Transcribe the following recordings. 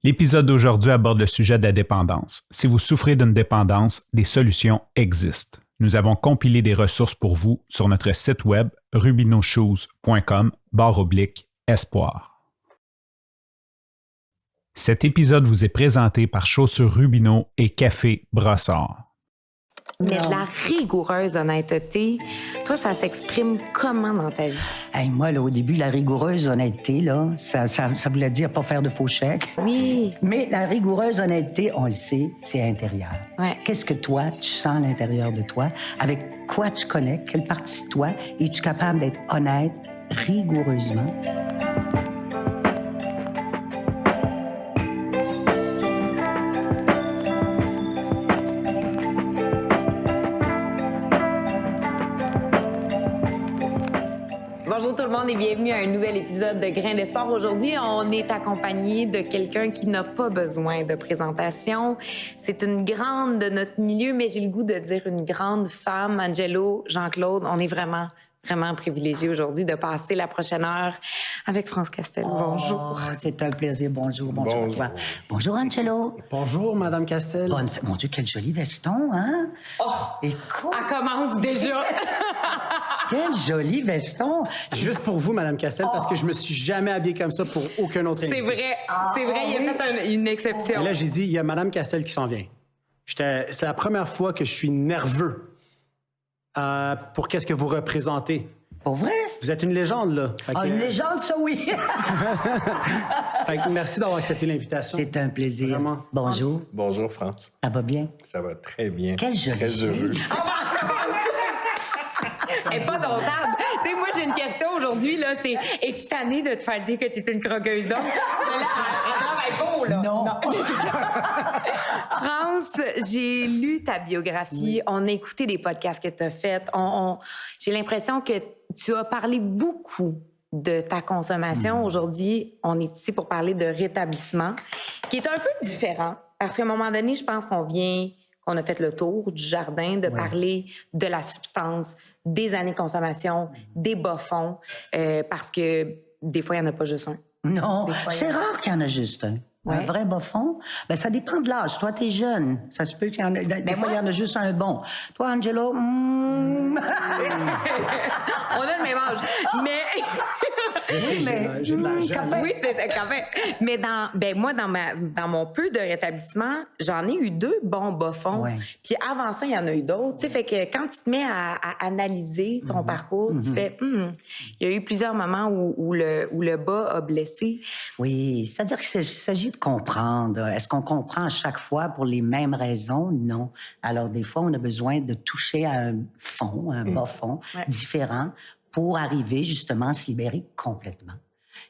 L'épisode d'aujourd'hui aborde le sujet de la dépendance. Si vous souffrez d'une dépendance, des solutions existent. Nous avons compilé des ressources pour vous sur notre site web rubinoshoes.com/espoir. Cet épisode vous est présenté par Chaussures Rubino et Café Brossard. Mais de la rigoureuse honnêteté, toi, ça s'exprime comment dans ta vie? Hey, moi, là, au début, la rigoureuse honnêteté, là, ça voulait dire pas faire de faux chèques. Oui. Mais la rigoureuse honnêteté, on le sait, c'est intérieur. Ouais. Qu'est-ce que toi, tu sens à l'intérieur de toi? Avec quoi tu connectes? Quelle partie de toi? Es-tu capable d'être honnête rigoureusement? Bonjour tout le monde et bienvenue à un nouvel épisode de Grains d'espoir. Aujourd'hui, on est accompagné de quelqu'un qui n'a pas besoin de présentation. C'est une grande de notre milieu, mais j'ai le goût de dire une grande femme, Angelo, Jean-Claude. On est vraiment privilégiés aujourd'hui de passer la prochaine heure avec France Castel. Bonjour. C'est un plaisir. Bonjour à toi. Bonjour, Angelo. Bonjour, Madame Castel. Bonne fête. Mon Dieu, quel joli veston, hein? Oh, Écoute, elle commence déjà. quel joli veston. Juste pour vous, Madame Castel, parce que je me suis jamais habillé comme ça pour aucun autre invité. C'est vrai, il a fait une exception. Et là, j'ai dit, il y a Madame Castel qui s'en vient. C'est la première fois que je suis nerveux pour qu'est-ce que vous représentez. Pour vrai? Vous êtes une légende, là. Une légende, ça, oui. Fait que merci d'avoir accepté l'invitation. C'est un plaisir. Vraiment. Bonjour. Bonjour, France. Ça va bien? Ça va très bien. Quel joli Très heureux. chemise. Elle n'est pas domptable. Tu sais, moi, j'ai une question aujourd'hui, là, c'est « Es-tu tannée de te faire dire que tu es une croqueuse d'or? » Mais là, elle travaille beau, là. Non. France, j'ai lu ta biographie, on a écouté des podcasts que tu as faits. J'ai l'impression que tu as parlé beaucoup de ta consommation. Aujourd'hui, on est ici pour parler de rétablissement, qui est un peu différent, parce qu'à un moment donné, je pense qu'on a fait le tour du jardin de parler de la substance, des années de consommation, des bas-fonds, parce que des fois, il n'y en a pas juste un. Non, Des fois, c'est rare qu'il y en a juste un. Ouais. Un vrai bas fond, ben ça dépend de l'âge. Toi, t'es jeune. Ça se peut qu'il y en ait... Des fois, il y en a juste un bon. Toi, Angelo... On a le même âge. Mais... J'ai de la jeune. Oui, c'est quand même. Mais moi, dans mon peu de rétablissement, j'en ai eu 2 bons bas-fonds. Ouais. Puis avant ça, il y en a eu d'autres. Tu sais, fait que quand tu te mets à analyser ton parcours, tu fais, il y a eu plusieurs moments où le bas a blessé. Oui, c'est-à-dire qu'il s'agit de comprendre. Est-ce qu'on comprend à chaque fois pour les mêmes raisons? Non. Alors, des fois, on a besoin de toucher à un fond, un bas fond différent pour arriver justement à se libérer complètement.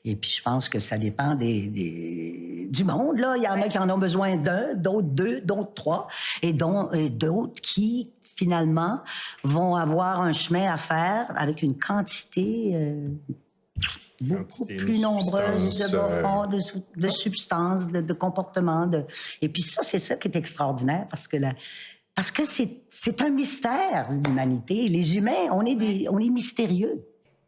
Et puis, je pense que ça dépend du monde. Là. Il y en a qui en ont besoin d'un, d'autres 2, d'autres 3, et d'autres qui, finalement, vont avoir un chemin à faire avec une quantité beaucoup plus nombreuse de bas-fonds, de substances, de comportements. Et puis ça, c'est ça qui est extraordinaire, parce que c'est un mystère, l'humanité. Les humains, on est mystérieux.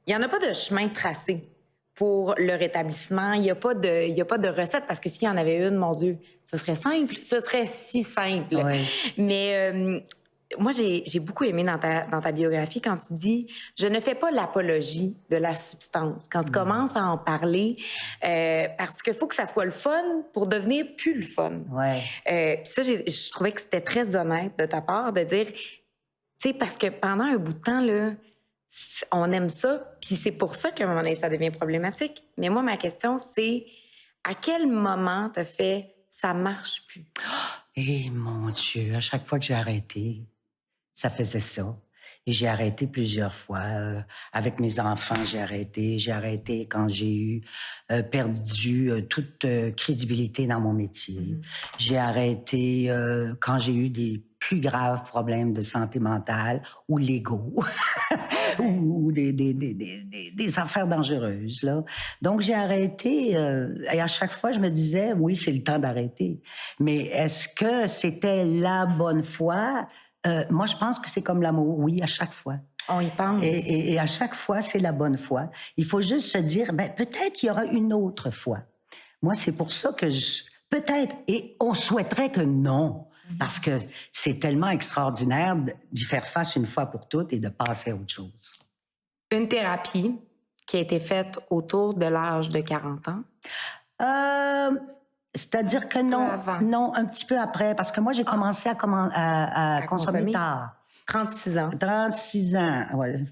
Il n'y en a pas de chemin tracé pour le rétablissement. Il n'y a pas de recette, parce que s'il y en avait une, mon Dieu, ce serait simple. Ce serait si simple. Ouais. Mais moi, j'ai beaucoup aimé dans ta biographie quand tu dis « Je ne fais pas l'apologie de la substance ». Quand tu commences à en parler, parce qu'il faut que ça soit le fun pour devenir plus le fun. Ouais. Puis ça, je trouvais que c'était très honnête de ta part de dire, tu sais, parce que pendant un bout de temps, là, on aime ça, puis c'est pour ça qu'à un moment donné, ça devient problématique. Mais moi, ma question, c'est à quel moment t'as fait « ça marche plus » ? Eh mon Dieu, à chaque fois que j'ai arrêté, ça faisait ça. Et j'ai arrêté plusieurs fois. Avec mes enfants, j'ai arrêté. J'ai arrêté quand j'ai perdu toute crédibilité dans mon métier. J'ai arrêté quand j'ai eu des plus graves problèmes de santé mentale ou légaux ou des affaires dangereuses. Là. Donc, j'ai arrêté et à chaque fois, je me disais, oui, c'est le temps d'arrêter. Mais est-ce que c'était la bonne fois? Moi, je pense que c'est comme l'amour, oui, à chaque fois. On y pense. Et à chaque fois, c'est la bonne fois. Il faut juste se dire, ben, peut-être qu'il y aura une autre fois. Moi, c'est pour ça que Peut-être. Et on souhaiterait que non. Parce que c'est tellement extraordinaire d'y faire face une fois pour toutes et de passer à autre chose. Une thérapie qui a été faite autour de l'âge de 40 ans? C'est-à-dire que non, un petit peu après, parce que moi, j'ai commencé à consommer tard. 36 ans. 36 ans, ouais.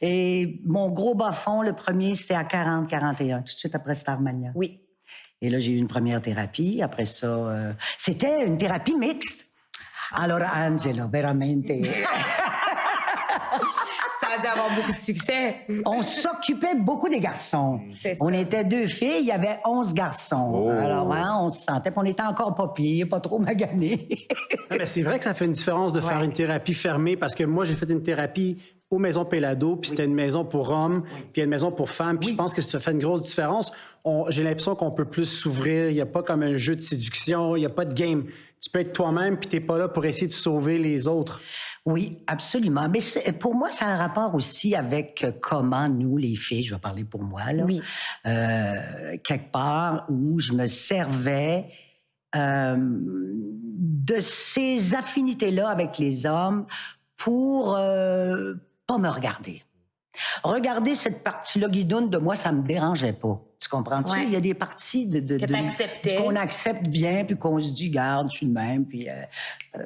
Et mon gros bas-fond, le premier, c'était à 40-41, tout de suite après Starmania. Oui. Et là, j'ai eu une première thérapie. Après ça, c'était une thérapie mixte. Alors, Angela, veramente... Ça a dû avoir beaucoup de succès. On s'occupait beaucoup des garçons. On était 2 filles, il y avait 11 garçons. Oh. Alors, on se sentait, puis on était encore pas pire, pas trop maganés. Mais c'est vrai que ça fait une différence de faire une thérapie fermée, parce que moi, j'ai fait une thérapie aux maisons Pellado, puis c'était une maison pour hommes, puis il y a une maison pour femmes, puis je pense que ça fait une grosse différence. J'ai l'impression qu'on peut plus s'ouvrir, il n'y a pas comme un jeu de séduction, il n'y a pas de game. Tu peux être toi-même, puis tu n'es pas là pour essayer de sauver les autres. Oui, absolument. Mais pour moi, ça a un rapport aussi avec comment nous, les filles, je vais parler pour moi, là, quelque part où je me servais de ces affinités-là avec les hommes pour pas me regarder. Regarder cette partie-là, guidoune, de moi, ça me dérangeait pas. Tu comprends-tu? Ouais. Il y a des parties qu'on accepte bien, puis qu'on se dit, garde, je suis le même, puis...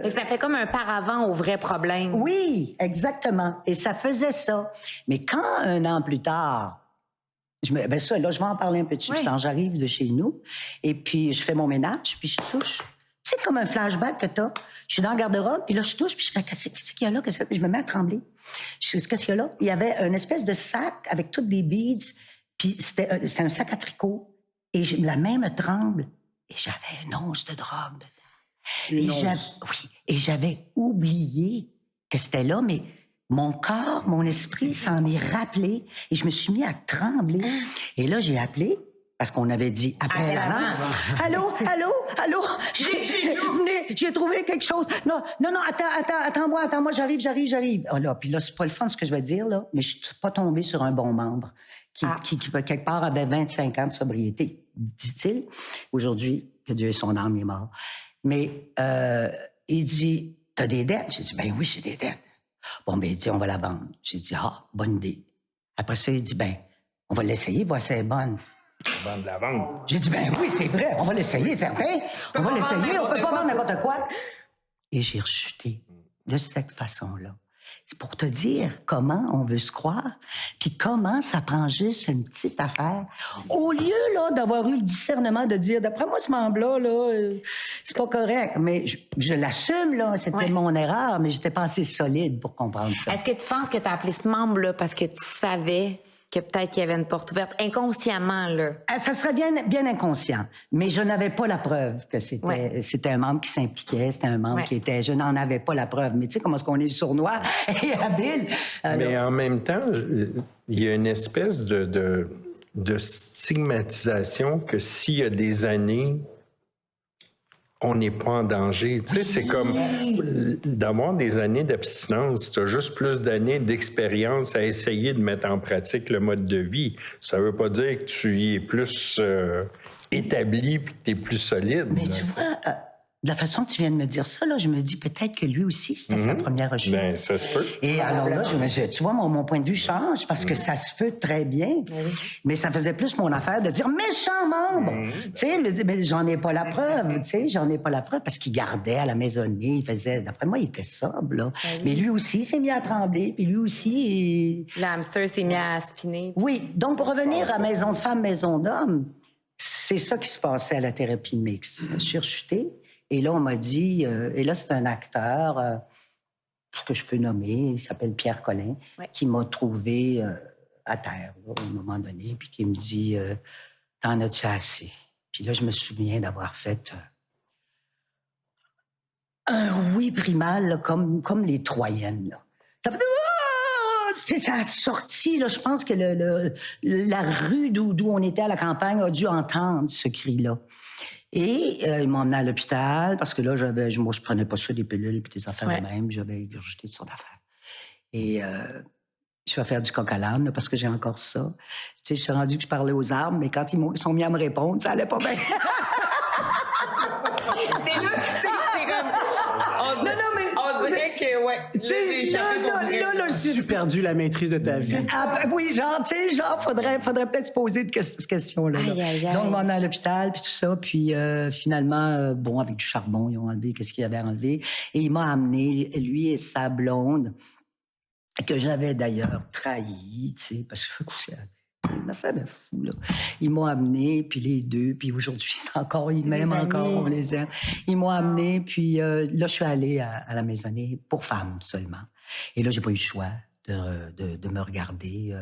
Et ça fait comme un paravent au vrai problème. Oui, exactement. Et ça faisait ça. Mais quand, 1 an plus tard, ben ça, là, je vais en parler un peu de substance. J'arrive de chez nous, et puis je fais mon ménage, puis je touche. C'est comme un flashback que t'as. Je suis dans le garde-robe, puis là, je touche, puis je fais, qu'est-ce qu'il y a là? Puis je me mets à trembler. Je dis, qu'est-ce qu'il y a là? Il y avait une espèce de sac avec toutes des beads, puis c'était un sac à tricot. Et la main me tremble, et j'avais une once de drogue dedans. Et j'avais oublié que c'était là, mais mon corps, mon esprit s'en est rappelé, et je me suis mis à trembler. Et là, j'ai appelé, parce qu'on avait dit appel avant. Allô? J'ai trouvé quelque chose. Non, attends-moi, j'arrive. Oh là, puis là, c'est pas le fun ce que je vais dire, là, mais je suis pas tombée sur un bon membre qui quelque part, avait 25 ans de sobriété, dit-il. Aujourd'hui, que Dieu ait son âme, il est mort. Mais il dit, t'as des dettes? J'ai dit, ben oui, j'ai des dettes. Bon, ben il dit, on va la vendre. J'ai dit, bonne idée. Après ça, il dit, ben, on va l'essayer, voir si elle est bonne. Vendre la vente. J'ai dit, ben oui, c'est vrai, on va l'essayer, certain. On va l'essayer, on peut pas vendre n'importe quoi. Et j'ai rechuté de cette façon-là. C'est pour te dire comment on veut se croire, puis comment ça prend juste une petite affaire. Au lieu, là, d'avoir eu le discernement de dire, d'après moi, ce membre-là, là, c'est pas correct. Mais je l'assume, là, c'était mon erreur, mais j'étais pas assez solide pour comprendre ça. Est-ce que tu penses que tu as appelé ce membre-là parce que tu savais que peut-être qu'il y avait une porte ouverte inconsciemment, là? Ça serait bien inconscient, mais je n'avais pas la preuve que c'était un membre qui s'impliquait, c'était un membre qui était... Je n'en avais pas la preuve, mais tu sais comment est-ce qu'on est sournois et habile. Mais en même temps, il y a une espèce de stigmatisation que s'il y a des années, on n'est pas en danger. Tu sais, c'est comme d'avoir des années d'abstinence. Tu as juste plus d'années d'expérience à essayer de mettre en pratique le mode de vie. Ça ne veut pas dire que tu y es plus établi et que tu es plus solide. Mais tu vois, de la façon que tu viens de me dire ça, là, je me dis peut-être que lui aussi, c'était sa première rechute. Bien, ça se peut. Et alors là, tu vois, mon point de vue change parce que ça se peut très bien. Mais ça faisait plus mon affaire de dire méchant membre. Tu sais, mais j'en ai pas la preuve. Tu sais, j'en ai pas la preuve parce qu'il gardait à la maisonnée. Il faisait, d'après moi, il était sobre, là. Mais lui aussi, il s'est mis à trembler. Puis lui aussi, Le hamster s'est mis à spinner. Oui. Donc, pour revenir à maison de femme, maison d'homme, c'est ça qui se passait à la thérapie mixte. Je suis rechutée. Et là, on m'a dit, et là, c'est un acteur que je peux nommer, il s'appelle Pierre Collin, qui m'a trouvé à terre, là, à un moment donné, puis qui me dit, t'en as-tu assez? Puis là, je me souviens d'avoir fait un oui primal, là, comme les Troyennes, là. Ça a sorti, là, je pense que la rue d'où on était à la campagne a dû entendre ce cri-là. Et ils m'ont emmené à l'hôpital parce que là, moi, je prenais pas ça, des pilules puis des affaires de même. J'avais jeté toutes sortes d'affaires. Et je vais faire du coq à l'âne parce que j'ai encore ça. Tu sais, je suis rendue que je parlais aux arbres, mais quand ils sont mis à me répondre, ça allait pas bien. sais, là, As-tu perdu la maîtrise de ta vie? Ah, ben oui, faudrait peut-être se poser cette question-là. Aïe, aïe, aïe. Donc, on est à l'hôpital, puis tout ça, puis finalement, avec du charbon, ils ont enlevé qu'est-ce qu'il y avait à enlever. Et il m'a amené, lui et sa blonde, que j'avais d'ailleurs trahi, tu sais, parce que je couchais avec. Une affaire de fou, là. Ils m'ont amené, puis les deux, puis aujourd'hui, ils m'aiment encore, on les aime. Ils m'ont amené, puis là, je suis allée à la maisonnée pour femmes seulement. Et là, j'ai pas eu le choix de me regarder,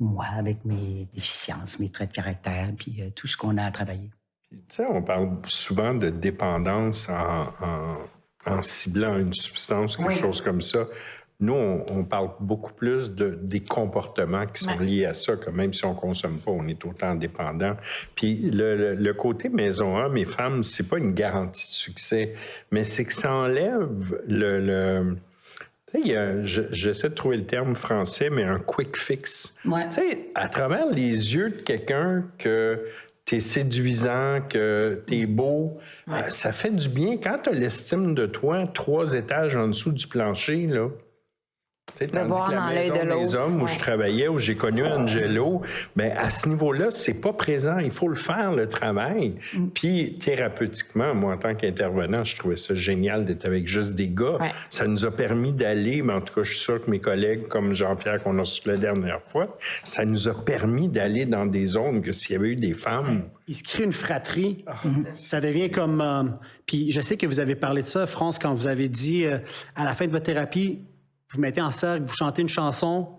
moi, avec mes déficiences, mes traits de caractère, puis tout ce qu'on a à travailler. Tu sais, on parle souvent de dépendance en ciblant une substance, quelque chose comme ça. Nous, on parle beaucoup plus des comportements qui sont liés à ça, que même si on ne consomme pas, on est autant dépendant. Puis le côté maison homme et femme, c'est pas une garantie de succès, mais c'est que ça enlève tu sais, j'essaie de trouver le terme français, mais un quick fix. Ouais. Tu sais, à travers les yeux de quelqu'un que t'es séduisant, que t'es beau, ça fait du bien. Quand t'as l'estime de toi 3 étages en dessous du plancher, là, tandis voir que la dans l'œil maison de des l'autre, hommes où je travaillais, où j'ai connu Angelo, ben à ce niveau-là, c'est pas présent. Il faut le faire, le travail. Puis thérapeutiquement, moi, en tant qu'intervenant, je trouvais ça génial d'être avec juste des gars. Ouais. Ça nous a permis d'aller, mais en tout cas, je suis sûr que mes collègues, comme Jean-Pierre qu'on a reçu la dernière fois, ça nous a permis d'aller dans des zones que s'il y avait eu des femmes... Il se crée une fratrie. Ça devient comme... Puis je sais que vous avez parlé de ça, France, quand vous avez dit, à la fin de votre thérapie, vous mettez en cercle, vous chantez une chanson,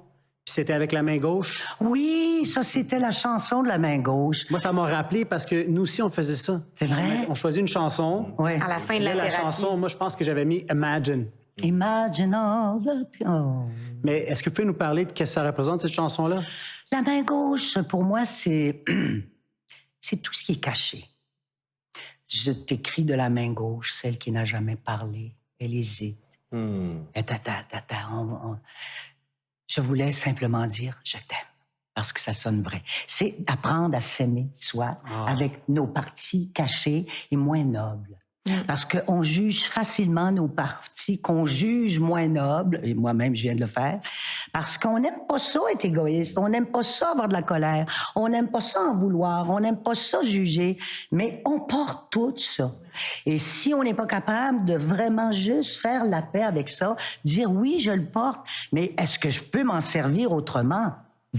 puis c'était avec la main gauche. Oui, ça, c'était la chanson de la main gauche. Moi, ça m'a rappelé parce que nous aussi, on faisait ça. C'est vrai? On choisit une chanson. Oui. À la fin de Là, la la thérapie. chanson, moi, je pense que j'avais mis Imagine. Imagine all the... Oh. Mais est-ce que vous pouvez nous parler de ce que ça représente, cette chanson-là? La main gauche, pour moi, c'est tout ce qui est caché. Je t'écris de la main gauche, celle qui n'a jamais parlé. Elle hésite. Je voulais simplement dire « je t'aime » parce que ça sonne vrai. C'est apprendre à s'aimer soi avec nos parties cachées et moins nobles. Parce qu'on juge facilement nos parties qu'on juge moins nobles, et moi-même, je viens de le faire, parce qu'on n'aime pas ça être égoïste, on n'aime pas ça avoir de la colère, on n'aime pas ça en vouloir, on n'aime pas ça juger, mais on porte tout ça. Et si on n'est pas capable de vraiment juste faire la paix avec ça, dire oui, je le porte, mais est-ce que je peux m'en servir autrement?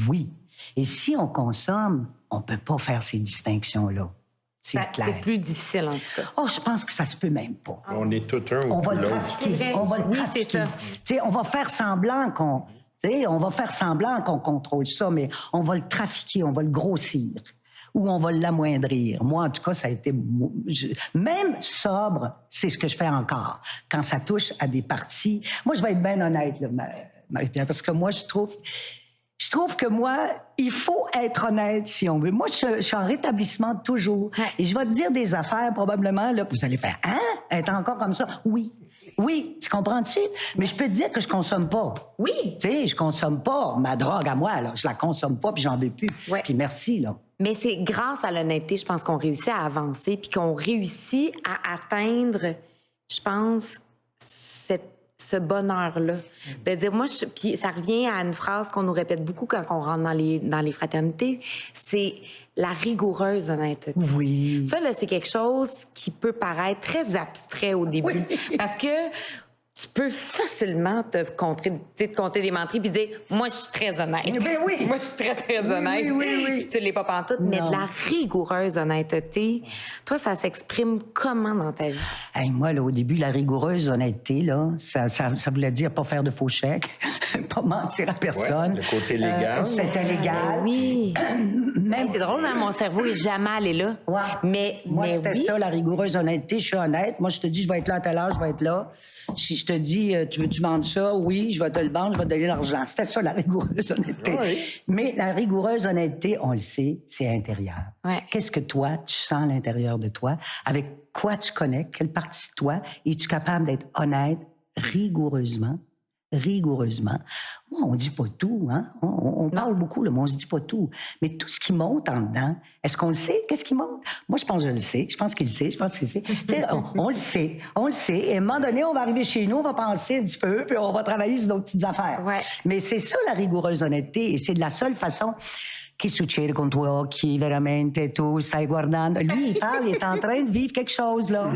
Oui. Et si on consomme, on peut pas faire ces distinctions-là. C'est clair. C'est plus difficile, en tout cas. Oh, je pense que ça se peut même pas. On est tout un On ou va le l'autre. trafiquer. C'est vrai. On va le Oui, trafiquer. c'est ça. Tu sais, on va faire semblant qu'on contrôle ça, mais on va le trafiquer, on va le grossir ou on va l'amoindrir. Moi, en tout cas, ça a été... Même sobre, c'est ce que je fais encore. Quand ça touche à des parties... Moi, je vais être bien honnête, là, Marie-Pierre, parce que moi, je trouve que moi, il faut être honnête si on veut. Moi, je suis en rétablissement toujours. Ouais. Et je vais te dire des affaires, probablement, là, que vous allez faire « Hein? Être encore comme ça? » Oui. Oui, tu comprends-tu? Mais je peux te dire que je consomme pas. Oui. Tu sais, je consomme pas ma drogue à moi, là. Je la consomme pas, puis j'en veux plus. Ouais. Puis merci, là. Mais c'est grâce à l'honnêteté, je pense qu'on réussit à avancer puis qu'on réussit à atteindre, je pense, ce bonheur-là. De dire, puis ça revient à une phrase qu'on nous répète beaucoup quand on rentre dans les fraternités, c'est la rigoureuse honnêteté. Oui. Ça, là, c'est quelque chose qui peut paraître très abstrait au début. Parce que tu peux facilement te compter des menteries puis dire « Moi, je suis très honnête. Ben oui. Moi, je suis très, très honnête. oui. Puis tu l'es pas pantoute. Mais de la rigoureuse honnêteté, toi, ça s'exprime comment dans ta vie? Hey, moi, là, au début, la rigoureuse honnêteté, là, ça voulait dire pas faire de faux chèques, pas mentir à personne. Ouais, le côté légal. C'était légal. Oui. Même... C'est drôle, mon cerveau est jamais allé là. Ouais. Mais C'était oui. ça, la rigoureuse honnêteté. Je suis honnête. Moi, je te dis, je vais être là à telle heure, je vais être là. Si je te dis, tu veux-tu vendre ça? Oui, je vais te le vendre, je vais te donner l'argent. C'était ça, la rigoureuse honnêteté. Oui. Mais la rigoureuse honnêteté, on le sait, c'est intérieur. Ouais. Qu'est-ce que toi, tu sens à l'intérieur de toi? Avec quoi tu connectes? Quelle partie de toi? Es-tu capable d'être honnête rigoureusement rigoureusement. Moi, on dit pas tout, hein? On parle beaucoup, là, mais on se dit pas tout. Mais tout ce qui monte en dedans, est-ce qu'on le sait? Qu'est-ce qui monte? Moi, je pense que je le sais. Je pense qu'il le sait. Tu sais, on le sait. On le sait. Et à un moment donné, on va arriver chez nous, on va penser un petit peu, puis on va travailler sur d'autres petites affaires. Ouais. Mais c'est ça, la rigoureuse honnêteté. Et c'est de la seule façon... Che succede con tuoi occhi, veramente, tu stai guardando. Lui, il parle, il est en train de vivre quelque chose, là.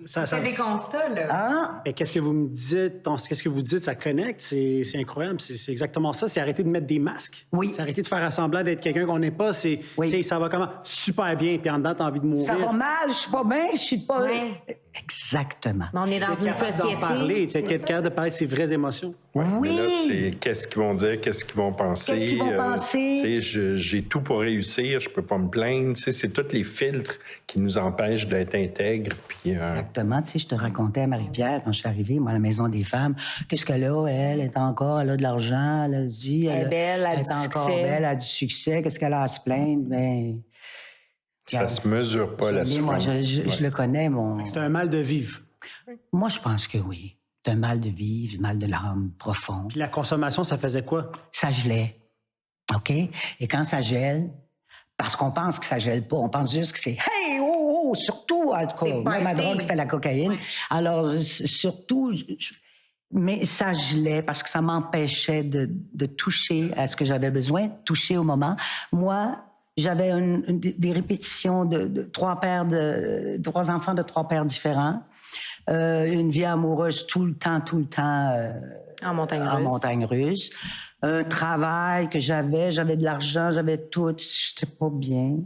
Ça, C'est des constats, là. Ah! Mais qu'est-ce que vous me dites, qu'est-ce que vous dites, ça connecte, c'est incroyable, c'est exactement ça, c'est arrêter de mettre des masques. Oui. C'est arrêter de faire semblant d'être quelqu'un qu'on n'est pas, c'est, Oui. tu sais, ça va comment? Super bien, puis en dedans, t'as envie de mourir. Ça va mal, je suis pas bien, je suis pas... Ouais. Exactement. Mais on est dans T'es une capable société. d'en parler, tu es capable de parler de ses vraies émotions. Ouais, Oui. mais là, c'est qu'est-ce qu'ils vont dire, qu'est-ce qu'ils vont penser. Qu'est-ce qu'ils vont penser? Tu sais, j'ai tout pour réussir, je peux pas me plaindre. Tu sais, c'est tous les filtres qui nous empêchent d'être intègres. Puis, Exactement. Tu sais, je te racontais à Marie-Pierre, quand je suis arrivée, moi, à la Maison des femmes, qu'est-ce qu'elle a, elle? Elle est encore, elle a de l'argent, elle a dit... Elle est belle, elle a elle du est encore succès. belle, elle a du succès. Qu'est-ce qu'elle a à se plaindre? Ben, ça se mesure pas, la moi, souffrance. je le connais, mon... C'est un mal de vivre. Moi, je pense que oui. C'est un mal de vivre, un mal de l'âme profond. Puis la consommation, ça faisait quoi? Ça gelait. OK? Et quand ça gèle, parce qu'on pense que ça gèle pas, on pense juste que c'est hey, oh, surtout, en tout cas, C'est moi, ma party. drogue, c'était la cocaïne. Ouais. Alors, surtout, mais ça gelait parce que ça m'empêchait de toucher à ce que j'avais besoin, de toucher au moment. Moi, j'avais des répétitions de trois enfants de trois pères différents. Une vie amoureuse tout le temps, En montagne en russe. montagne russe. Un travail que j'avais de l'argent, j'avais tout. J'étais pas bien.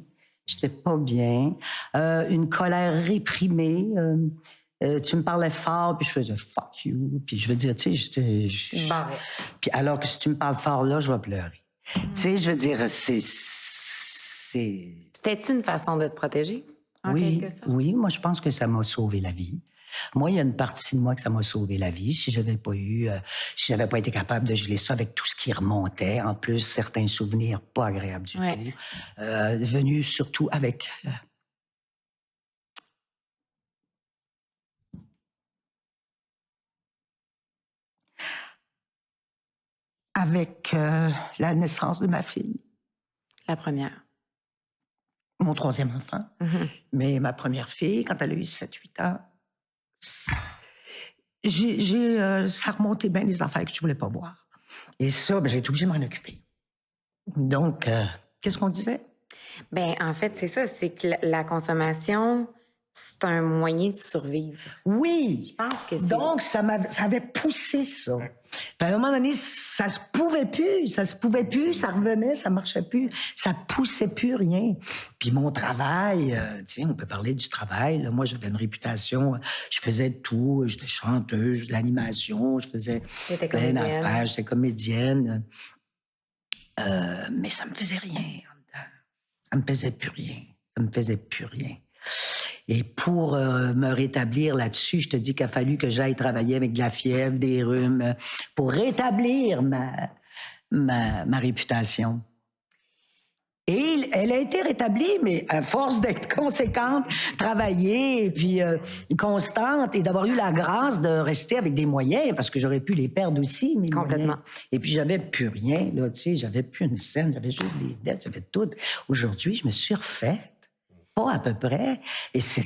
Une colère réprimée. Tu me parlais fort, puis je faisais « fuck you ». Puis je veux dire, tu sais, Barré. Puis alors que si tu me parles fort là, je vais pleurer. Tu sais, je veux dire, c'est... C'était-tu une façon de te protéger, en Oui, quelque sorte? oui, moi, je pense que ça m'a sauvé la vie. Moi, il y a une partie de moi que ça m'a sauvé la vie. Si j'avais pas été capable de geler ça avec tout ce qui remontait, en plus, certains souvenirs pas agréables du Ouais. tout, venus surtout avec... avec la naissance de ma fille, La première. mon troisième enfant. Mhm. Mais ma première fille, quand elle a eu 7-8 ans, ça remontait bien des affaires que je voulais pas voir. Et ça, ben, j'ai été obligée de m'en occuper. Donc, qu'est-ce qu'on disait? Ben, en fait, c'est ça, c'est que la consommation, c'est un moyen de survivre. Oui! Je pense que c'est... Donc, ça avait poussé ça. Puis à un moment donné, ça se pouvait plus, ça revenait, ça marchait plus, ça poussait plus rien. Puis mon travail, tiens, on peut parler du travail. Là. Moi, j'avais une réputation, je faisais tout, j'étais chanteuse, de l'animation, je faisais T'étais plein comédienne. d'affaires, j'étais comédienne. Mais ça me faisait rien en dedans. Ça me faisait plus rien. Et pour me rétablir là-dessus, je te dis qu'il a fallu que j'aille travailler avec de la fièvre, des rhumes, pour rétablir ma réputation. Et elle a été rétablie, mais à force d'être conséquente, travailler, et puis constante, et d'avoir eu la grâce de rester avec des moyens, parce que j'aurais pu les perdre aussi, mes Complètement. moyens. Et puis j'avais plus rien, là, tu sais, j'avais plus une scène, j'avais juste des dettes, j'avais tout. Aujourd'hui, je me suis refaite. Pas à peu près. Et c'est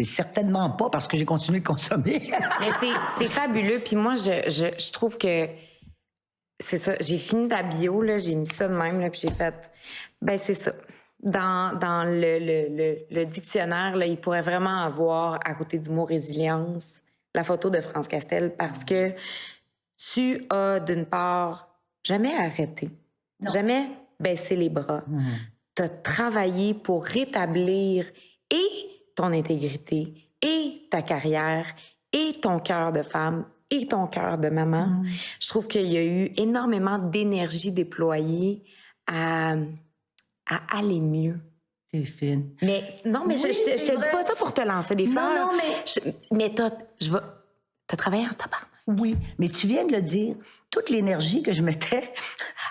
certainement pas parce que j'ai continué de consommer. Mais c'est fabuleux. Puis moi, je trouve que c'est ça. J'ai fini ta bio, là, j'ai mis ça de même, là, puis j'ai fait... Ben c'est ça. Dans le dictionnaire, là, il pourrait vraiment avoir, à côté du mot « résilience », la photo de France Castel, parce que tu as, d'une part, jamais arrêté, jamais baissé les bras. Tu as travaillé pour rétablir et ton intégrité, et ta carrière, et ton cœur de femme, et ton cœur de maman. Je trouve qu'il y a eu énormément d'énergie déployée à aller mieux. T'es fine. Mais non, mais Oui, je te c'est dis vrai. pas ça pour te lancer des fleurs. Non, mais... Mais t'as travaillé en tabarnak. Oui, mais tu viens de le dire. Toute l'énergie que je mettais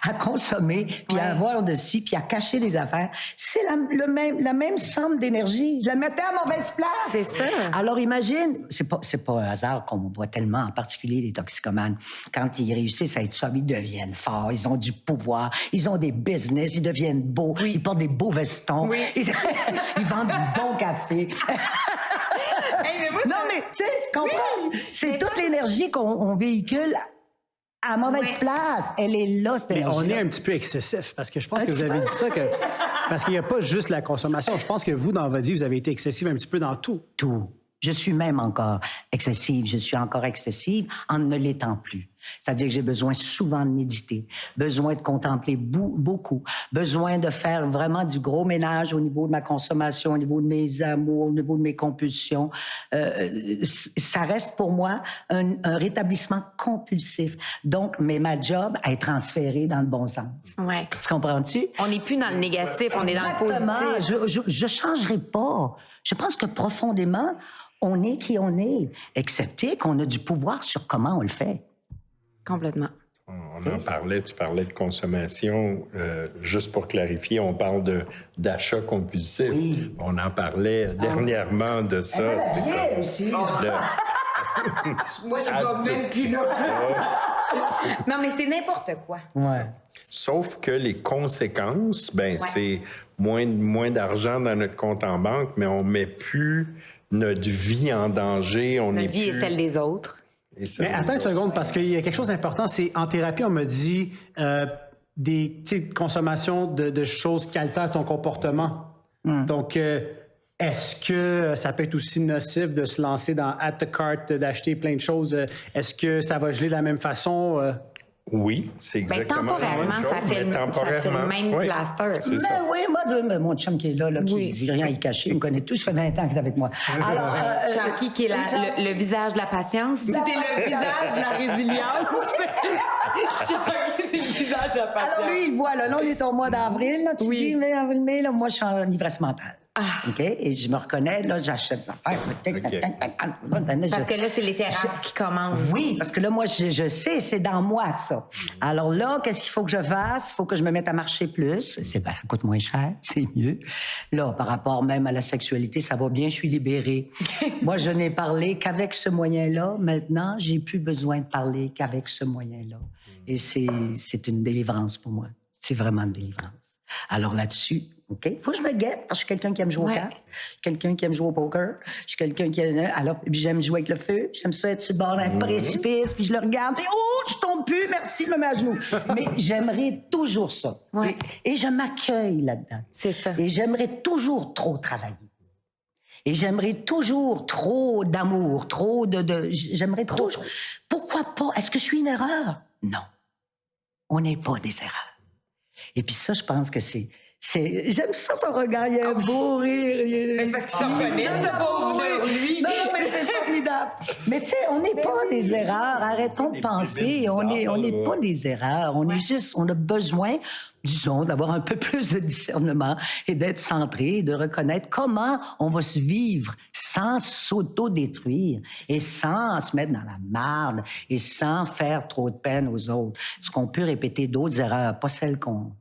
à consommer, puis à avoir de ci, puis à cacher des affaires, c'est la même somme d'énergie. Je la mettais à mauvaise place. C'est ça. Alors imagine, c'est pas un hasard qu'on voit tellement, en particulier les toxicomanes. Quand ils réussissent à être sobres, ils deviennent forts, ils ont du pouvoir, ils ont des business, ils deviennent beaux, ils portent des beaux vestons, ils vendent du bon café. Non, mais tu sais, tu comprends? C'est toute l'énergie qu'on véhicule à mauvaise place. Elle est là, cette énergie. Mais on est un petit peu excessif, parce que je pense que vous avez dit ça, parce qu'il n'y a pas juste la consommation. Je pense que vous, dans votre vie, vous avez été excessif un petit peu dans tout. Tout. Je suis même encore excessive. Je suis encore excessive en ne l'étant plus. C'est-à-dire que j'ai besoin souvent de méditer, besoin de contempler beaucoup, besoin de faire vraiment du gros ménage au niveau de ma consommation, au niveau de mes amours, au niveau de mes compulsions. Ça reste pour moi un rétablissement compulsif. Donc, mais ma job est transférée dans le bon sens. Ouais. Tu comprends-tu? On n'est plus dans le négatif, on est dans le Exactement. positif. Je changerai pas. Je pense que profondément, on est qui on est, excepté qu'on a du pouvoir sur comment on le fait. Complètement. On en parlait, tu parlais de consommation. Juste pour clarifier, on parle d'achat compulsif. Oui. On en parlait dernièrement de ça. C'est comme aussi. Moi, je vais même plus là. Non, mais c'est n'importe quoi. Ouais. Sauf que les conséquences, c'est moins d'argent dans notre compte en banque, mais on met plus notre vie en danger. Notre vie est celle des autres. Mais attends une seconde, parce qu'il y a quelque chose d'important. C'est en thérapie, on me dit des consommations de choses qui altèrent ton comportement. Donc, est-ce que ça peut être aussi nocif de se lancer dans Add to Cart, d'acheter plein de choses? Est-ce que ça va geler de la même façon? Oui, c'est exactement la même temporairement, chose, ça fait le même plaster. C'est ça. Oui, moi, mon chum qui est là, j'ai rien à y cacher, il me connaît tout, ça fait 20 ans qu'il est avec moi. Alors, Jackie, qui est le visage de la patience. C'était le visage de la résilience. Jackie, c'est le visage de la patience. alors lui, il voit, là, on est au mois d'avril, là, tu dis, mais avril, mai, là, moi, je suis en ivresse mentale. OK? Et je me reconnais, là, j'achète des affaires. Parce que là, c'est les terrasses qui commandent. Oui, parce que là, moi, je sais, c'est dans moi, ça. Alors là, qu'est-ce qu'il faut que je fasse? Il faut que je me mette à marcher plus. Ça coûte moins cher, c'est mieux. Là, par rapport même à la sexualité, ça va bien, je suis libérée. Moi, je n'ai parlé qu'avec ce moyen-là. Maintenant, j'ai plus besoin de parler qu'avec ce moyen-là. Et c'est une délivrance pour moi. C'est vraiment une délivrance. Alors là-dessus, OK? Faut que je me guette, parce que je suis quelqu'un qui aime jouer aux cartes, quelqu'un qui aime jouer au poker, je suis quelqu'un qui aime... Alors, puis j'aime jouer avec le feu, j'aime ça être sur le bord d'un précipice, puis je le regarde, et je tombe plus, merci, je me mets à genoux. Mais j'aimerais toujours ça. Ouais. Et je m'accueille là-dedans. C'est ça. Et j'aimerais toujours trop travailler. Et j'aimerais toujours trop d'amour, j'aimerais trop... Pourquoi pas? Est-ce que je suis une erreur? Non. On n'est pas des erreurs. Et puis ça, je pense que c'est... J'aime ça, son regard. Il a un beau rire. Mais c'est parce qu'il se reconnaît, ce pauvre lui. Non, mais c'est formidable. Mais tu sais, on n'est pas des erreurs. Arrêtons de penser. On n'est pas des erreurs. On est juste... On a besoin, disons, d'avoir un peu plus de discernement et d'être centré, de reconnaître comment on va se vivre sans s'auto-détruire et sans se mettre dans la marde et sans faire trop de peine aux autres. Est-ce qu'on peut répéter d'autres erreurs, pas celles qu'on...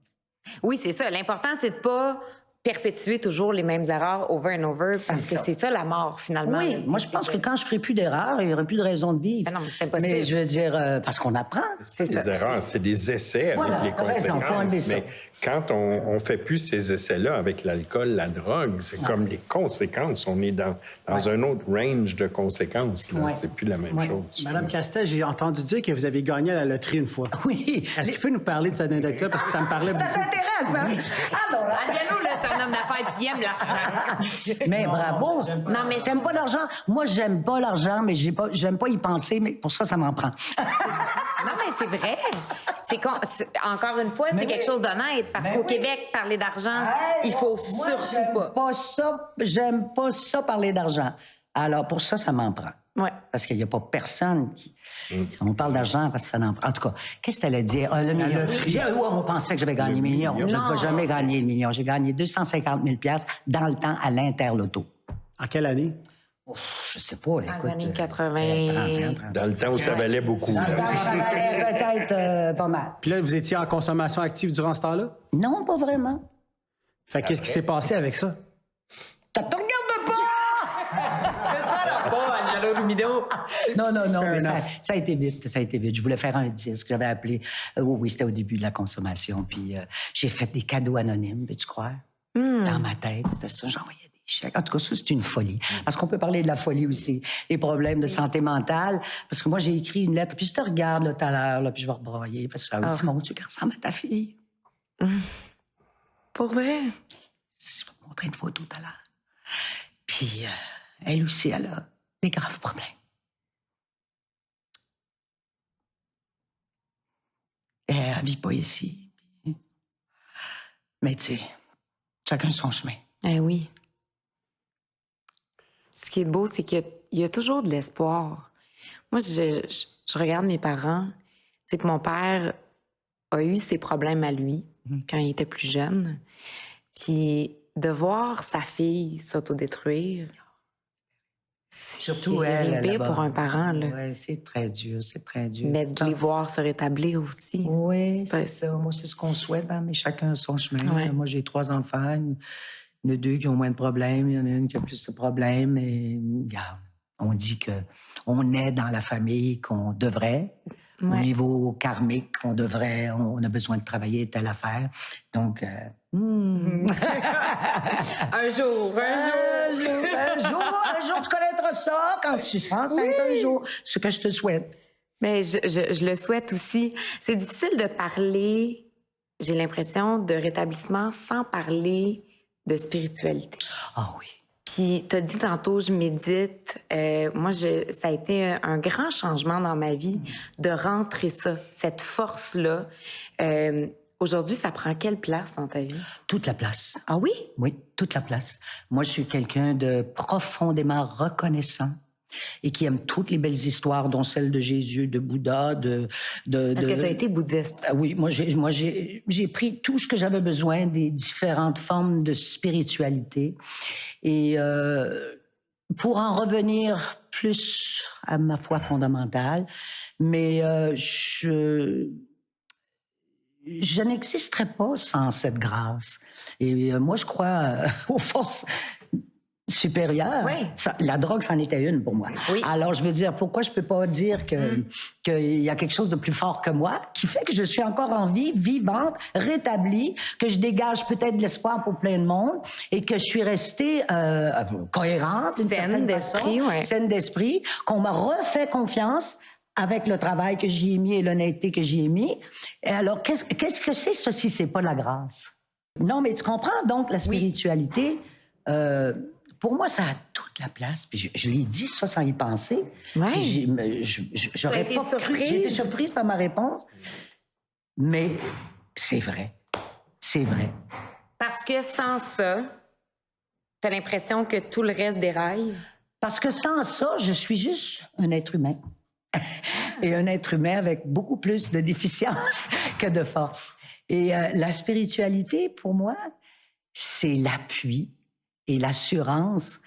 Oui, c'est ça. L'important, c'est de pas perpétuer toujours les mêmes erreurs over and over, parce que c'est ça la mort, finalement. Oui, moi, je pense que quand je ferai plus d'erreurs, il n'y aura plus de raison de vivre. Ben non, mais c'est impossible. Mais je veux dire, parce qu'on apprend. C'est ça. Les erreurs, c'est des essais avec les conséquences. Faut enlever ça. Mais quand on fait plus ces essais-là avec l'alcool, la drogue, c'est comme les conséquences. On est dans un autre range de conséquences. Là. C'est plus la même chose. Madame Castel, j'ai entendu dire que vous avez gagné à la loterie une fois. Oui. Est-ce qu'il peut nous parler de cette anecdote? Parce que ça me parlait Ça beaucoup. t'intéresse, hein? Alors, Angelo, là, c'est un homme d'affaires puis il aime l'argent. mais bravo. Non, mais j'aime pas l'argent. Moi, j'aime pas l'argent, mais j'aime pas y penser, mais pour ça m'en prend. Non, mais c'est vrai. Encore une fois, c'est quelque chose d'honnête. Parce qu'au Québec, parler d'argent, il faut surtout pas. J'aime pas ça parler d'argent. Alors, pour ça m'en prend. Ouais. Parce qu'il n'y a pas personne qui... On parle d'argent parce que ça n'en prend. En tout cas, qu'est-ce que tu allais dire? Le million. On pensait que j'avais gagné le million. Je n'ai jamais gagné le million. J'ai gagné 250 000 $ dans le temps à l'Interloto. En quelle année? Je sais pas, Dans écoute. les années 80. 30. Dans le temps où ça valait beaucoup. Dans le temps, ça valait peut-être pas mal. Puis là, vous étiez en consommation active durant ce temps-là? Non, pas vraiment. Fait qu'est-ce qui s'est passé avec ça? Ça te regarde pas! C'est ça, là, pas Agnello Rumido. Non, mais enough. ça a été vite, Je voulais faire un disque, j'avais appelé... oui, c'était au début de la consommation, puis j'ai fait des cadeaux anonymes, peux-tu croire? Dans ma tête, c'était ça, j'envoyais des chèques. En tout cas, ça, c'est une folie. Parce qu'on peut parler de la folie aussi, les problèmes de santé mentale, parce que moi, j'ai écrit une lettre, puis je te regarde là, tout à l'heure, là, puis je vais rebroyer, parce que ça aussi, mon Dieu, qu'elle ressemble à ta fille. Pour vrai? Je vais te montrer une photo tout à l'heure. Puis, elle aussi, elle a des graves problèmes. Elle vit pas ici. Mais tu sais, chacun son chemin. Eh oui. Ce qui est beau, c'est qu'il y a toujours de l'espoir. Moi, je regarde mes parents. C'est que mon père a eu ses problèmes à lui quand il était plus jeune. Puis de voir sa fille s'autodétruire, Surtout c'est elle, pire là-bas. pour un parent, là. Ouais, c'est très dur. Mais de les voir se rétablir aussi. Oui, c'est ça. Moi, c'est ce qu'on souhaite, hein, mais chacun a son chemin. Ouais. Moi, j'ai 3 enfants. Il y en a 2 qui ont moins de problèmes. Il y en a une qui a plus de problèmes. Et regarde, on dit qu'on est dans la famille qu'on devrait. Au Ouais. niveau karmique, on a besoin de travailler telle affaire. Donc, Un jour, un jour, tu connaîtras ça quand tu seras enceinte un jour. C'est ce que je te souhaite. Mais je le souhaite aussi. C'est difficile de parler, j'ai l'impression, de rétablissement sans parler de spiritualité. Ah oui. Puis, t'as dit tantôt, je médite. Moi, ça a été un grand changement dans ma vie de rentrer ça, cette force-là. Aujourd'hui, ça prend quelle place dans ta vie? Toute la place. Ah oui? Oui, toute la place. Moi, je suis quelqu'un de profondément reconnaissant et qui aime toutes les belles histoires, dont celle de Jésus, de Bouddha, Est-ce que tu as été bouddhiste? Oui, moi, j'ai pris tout ce que j'avais besoin des différentes formes de spiritualité. Et pour en revenir plus à ma foi fondamentale, mais je n'existerais pas sans cette grâce. Et moi, je crois aux forces supérieures. Oui. La drogue, c'en était une pour moi. Oui. Alors, je veux dire, pourquoi je peux pas dire qu'il y a quelque chose de plus fort que moi qui fait que je suis encore en vie, vivante, rétablie, que je dégage peut-être de l'espoir pour plein de monde et que je suis restée cohérente, d'une Saine certaine d'esprit, façon, ouais. saine d'esprit, qu'on m'a refait confiance avec le travail que j'y ai mis et l'honnêteté que j'y ai mis. Et alors, qu'est-ce que c'est, ça, si c'est pas la grâce? Non, mais tu comprends, donc, la spiritualité, pour moi, ça a toute la place. Puis je l'ai dit, ça, sans y penser. Ouais. Puis j'aurais T'as été pas cru. surprise? J'ai été surprise par ma réponse. Mais c'est vrai. C'est vrai. Parce que sans ça, t'as l'impression que tout le reste déraille? Parce que sans ça, je suis juste un être humain. Et un être humain avec beaucoup plus de déficiences que de force. Et la spiritualité, pour moi, c'est l'appui et l'assurance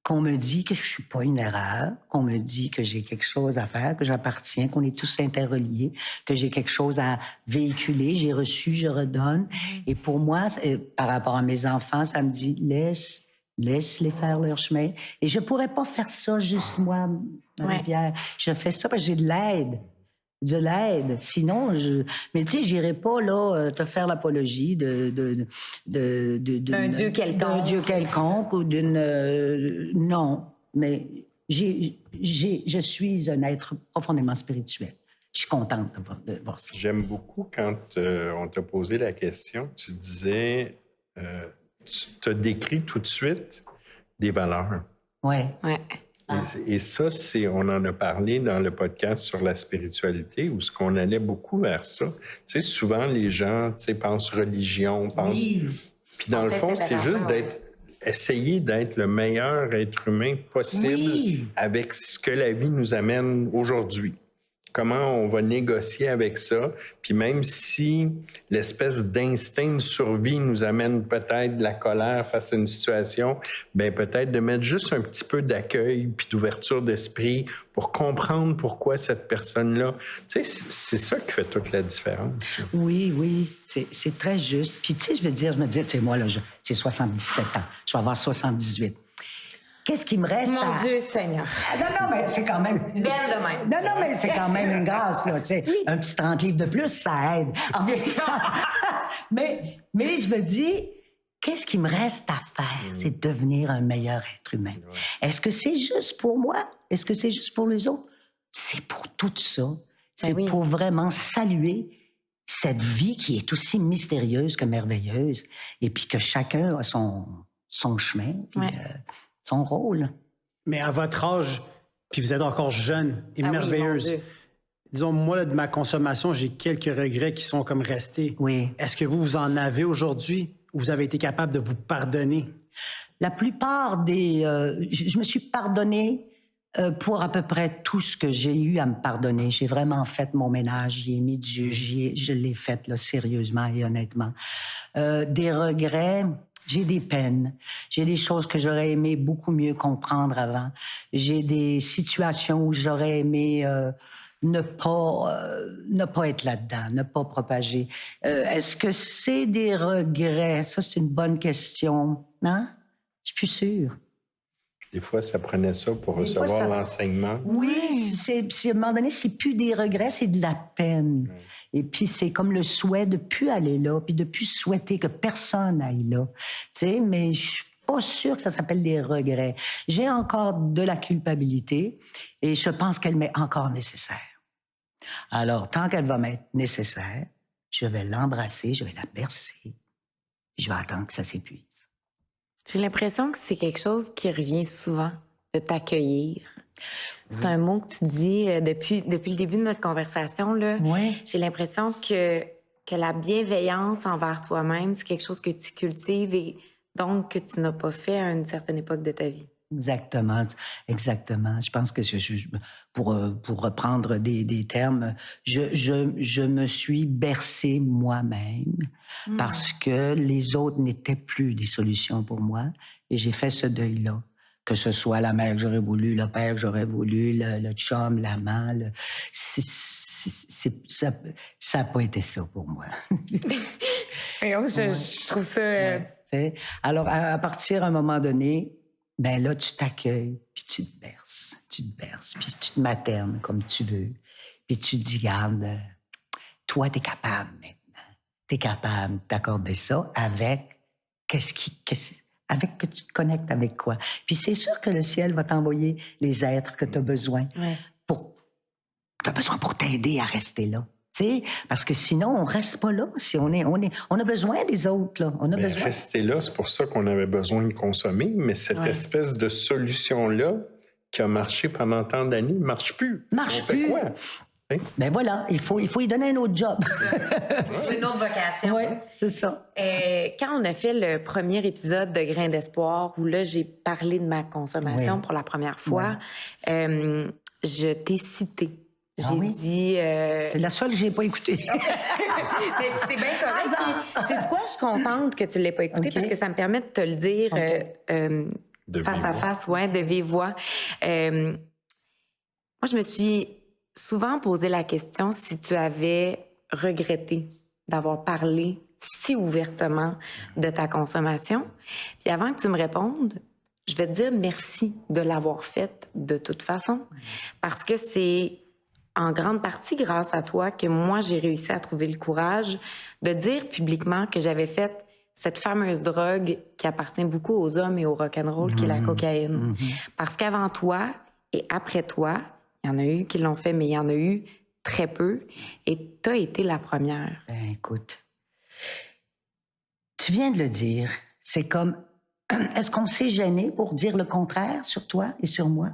qu'on me dit que je suis pas une erreur, qu'on me dit que j'ai quelque chose à faire, que j'appartiens, qu'on est tous interreliés, que j'ai quelque chose à véhiculer, j'ai reçu, je redonne. Et pour moi, par rapport à mes enfants, ça me dit laisse-les faire leur chemin. Et je pourrais pas faire ça juste moi, Marie-Pierre. Je fais ça parce que j'ai de l'aide. De l'aide. Sinon, mais tu sais, j'irai pas là te faire l'apologie d'un Dieu quelconque. D'un Dieu quelconque ou d'une non. Mais je suis un être profondément spirituel. Je suis contente de voir ça. J'aime beaucoup quand on t'a posé la question, tu disais, tu t'as décrit tout de suite des valeurs. Ouais. Ouais. Et ça, on en a parlé dans le podcast sur la spiritualité, où ce qu'on allait beaucoup vers ça. Tu sais, souvent, les gens, tu sais, pensent religion, pensent... Oui. Puis dans le fond, c'est juste essayer d'être le meilleur être humain possible avec ce que la vie nous amène aujourd'hui. comment on va négocier avec ça. Puis même si l'espèce d'instinct de survie nous amène peut-être de la colère face à une situation, bien peut-être de mettre juste un petit peu d'accueil puis d'ouverture d'esprit pour comprendre pourquoi cette personne-là... Tu sais, c'est ça qui fait toute la différence. Oui, c'est très juste. Puis, tu sais, je me dis, tu sais, moi, là, j'ai 77 ans. Je vais avoir 78. Qu'est-ce qui me reste Mon Dieu Seigneur. Non, mais c'est quand même... Belle de même. Non, mais c'est quand même une grâce, là, tu sais. Oui. Un petit 30 livres de plus, ça aide. En vieillissant. mais je me dis, qu'est-ce qui me reste à faire? C'est devenir un meilleur être humain. Est-ce que c'est juste pour moi? Est-ce que c'est juste pour les autres? C'est pour tout ça. C'est pour vraiment saluer cette vie qui est aussi mystérieuse que merveilleuse et puis que chacun a son chemin, puis son rôle. Mais à votre âge, puis vous êtes encore jeune et merveilleuse, disons, moi, là, de ma consommation, j'ai quelques regrets qui sont comme restés. Oui. Est-ce que vous en avez aujourd'hui ou vous avez été capable de vous pardonner? La plupart des... je me suis pardonnée pour à peu près tout ce que j'ai eu à me pardonner. J'ai vraiment fait mon ménage, j'y ai mis du... Je l'ai fait, là, sérieusement et honnêtement. Des regrets... J'ai des peines. J'ai des choses que j'aurais aimé beaucoup mieux comprendre avant. J'ai des situations où j'aurais aimé ne pas être là-dedans, ne pas propager. Est-ce que c'est des regrets? Ça, c'est une bonne question. Hein? Je suis plus sûre. Des fois, ça prenait ça pour recevoir l'enseignement. Oui, à un moment donné, c'est plus des regrets, c'est de la peine. Et puis, c'est comme le souhait de plus aller là, puis de plus souhaiter que personne aille là. Tu sais, mais je suis pas sûre que ça s'appelle des regrets. J'ai encore de la culpabilité et je pense qu'elle m'est encore nécessaire. Alors, tant qu'elle va m'être nécessaire, je vais l'embrasser, je vais la bercer, et je vais attendre que ça s'épuise. J'ai l'impression que c'est quelque chose qui revient souvent, de t'accueillir. C'est un mot que tu dis depuis le début de notre conversation, là. Oui. J'ai l'impression que la bienveillance envers toi-même, c'est quelque chose que tu cultives et donc que tu n'as pas fait à une certaine époque de ta vie. Exactement. Je pense que pour reprendre des termes, je me suis bercé moi-même parce que les autres n'étaient plus des solutions pour moi et j'ai fait ce deuil-là. Que ce soit la mère que j'aurais voulu, le père que j'aurais voulu, le chum, l'amant, ça n'a pas été ça pour moi. Je trouve ça... Alors, à partir d'un moment donné, ben là, tu t'accueilles, puis tu te berces, puis tu te maternes comme tu veux, puis tu dis, garde, toi, t'es capable maintenant. T'es capable de t'accorder ça avec avec que tu te connectes avec quoi. Puis c'est sûr que le ciel va t'envoyer les êtres que tu as besoin t'as besoin pour t'aider à rester là. T'sais, parce que sinon, on reste pas là. Si on a besoin des autres, là. On a besoin. Rester là, c'est pour ça qu'on avait besoin de consommer, mais cette espèce de solution-là qui a marché pendant tant d'années ne marche plus. Marche plus. Fait quoi? Hein? Ben voilà, il faut y donner un autre job. C'est une autre vocation. Oui, c'est ça. Quand on a fait le premier épisode de Grains d'espoir, où là, j'ai parlé de ma consommation pour la première fois, je t'ai cité. J'ai dit... C'est la seule que j'ai pas écoutée. C'est bien correct. C'est quoi, je suis contente que tu l'aies pas écoutée parce que ça me permet de te le dire face à face, de vive voix. Moi, je me suis souvent posé la question si tu avais regretté d'avoir parlé si ouvertement de ta consommation. Puis avant que tu me répondes, je vais te dire merci de l'avoir fait de toute façon parce que c'est en grande partie grâce à toi que moi, j'ai réussi à trouver le courage de dire publiquement que j'avais fait cette fameuse drogue qui appartient beaucoup aux hommes et au rock'n'roll, qui est la cocaïne. Parce qu'avant toi et après toi, il y en a eu qui l'ont fait, mais il y en a eu très peu. Et tu as été la première. Ben, écoute, tu viens de le dire. C'est comme... Est-ce qu'on s'est gêné pour dire le contraire sur toi et sur moi?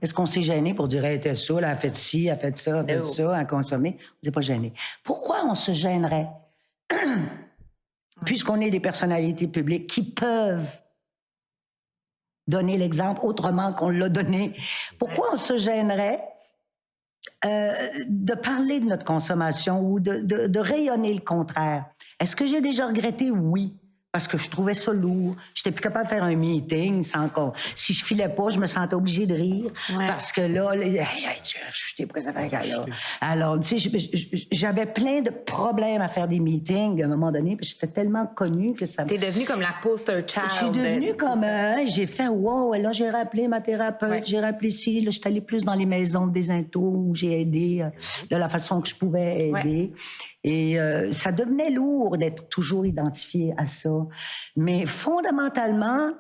Est-ce qu'on s'est gêné pour dire, elle était saoule, elle a fait ci, elle a fait ça, elle a fait ça, elle a consommé? On s'est pas gêné. Pourquoi on se gênerait? Puisqu'on est des personnalités publiques qui peuvent donner l'exemple autrement qu'on l'a donné. Pourquoi on se gênerait de parler de notre consommation ou de rayonner le contraire. Est-ce que j'ai déjà regretté? Oui. Parce que je trouvais ça lourd. J'étais plus capable de faire un meeting sans qu'on... Si je filais pas, je me sentais obligée de rire. Ouais. Parce que là, je t'ai pris à faire là. Alors, tu sais, j'avais plein de problèmes à faire des meetings à un moment donné, puis j'étais tellement connue que ça... T'es devenue comme la poster child. Je suis devenue comme... j'ai fait, wow, là, j'ai rappelé ma thérapeute, j'ai rappelé ici, là, je suis allée plus dans les maisons des intos où j'ai aidé de la façon que je pouvais aider. Ouais. Et ça devenait lourd d'être toujours identifié à ça. Mais fondamentalement,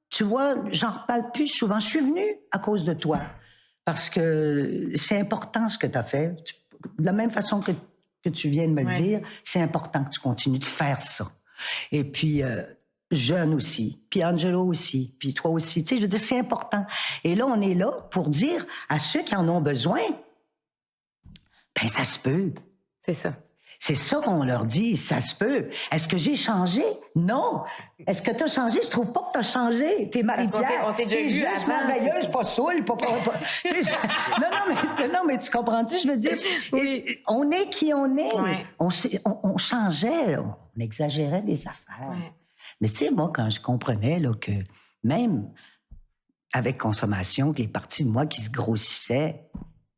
tu vois, j'en reparle plus souvent. Je suis venue à cause de toi. Parce que c'est important ce que tu as fait. De la même façon que tu viens de me le dire, c'est important que tu continues de faire ça. Et puis, Jeune aussi, puis Angelo aussi, puis toi aussi. Tu sais, je veux dire, c'est important. Et là, on est là pour dire à ceux qui en ont besoin, ben ça se peut. C'est ça. C'est ça qu'on leur dit, ça se peut. Est-ce que j'ai changé? Non. Est-ce que t'as changé? Je trouve pas que t'as changé. T'es Marie-Pierre. On s'est déjà vu juste merveilleuse, pas saoule, pas... non, mais tu comprends-tu? Je veux dire, oui. On est qui on est. Ouais. On changeait, on exagérait des affaires. Ouais. Mais tu sais, moi, quand je comprenais là, que même avec consommation, que les parties de moi qui se grossissaient,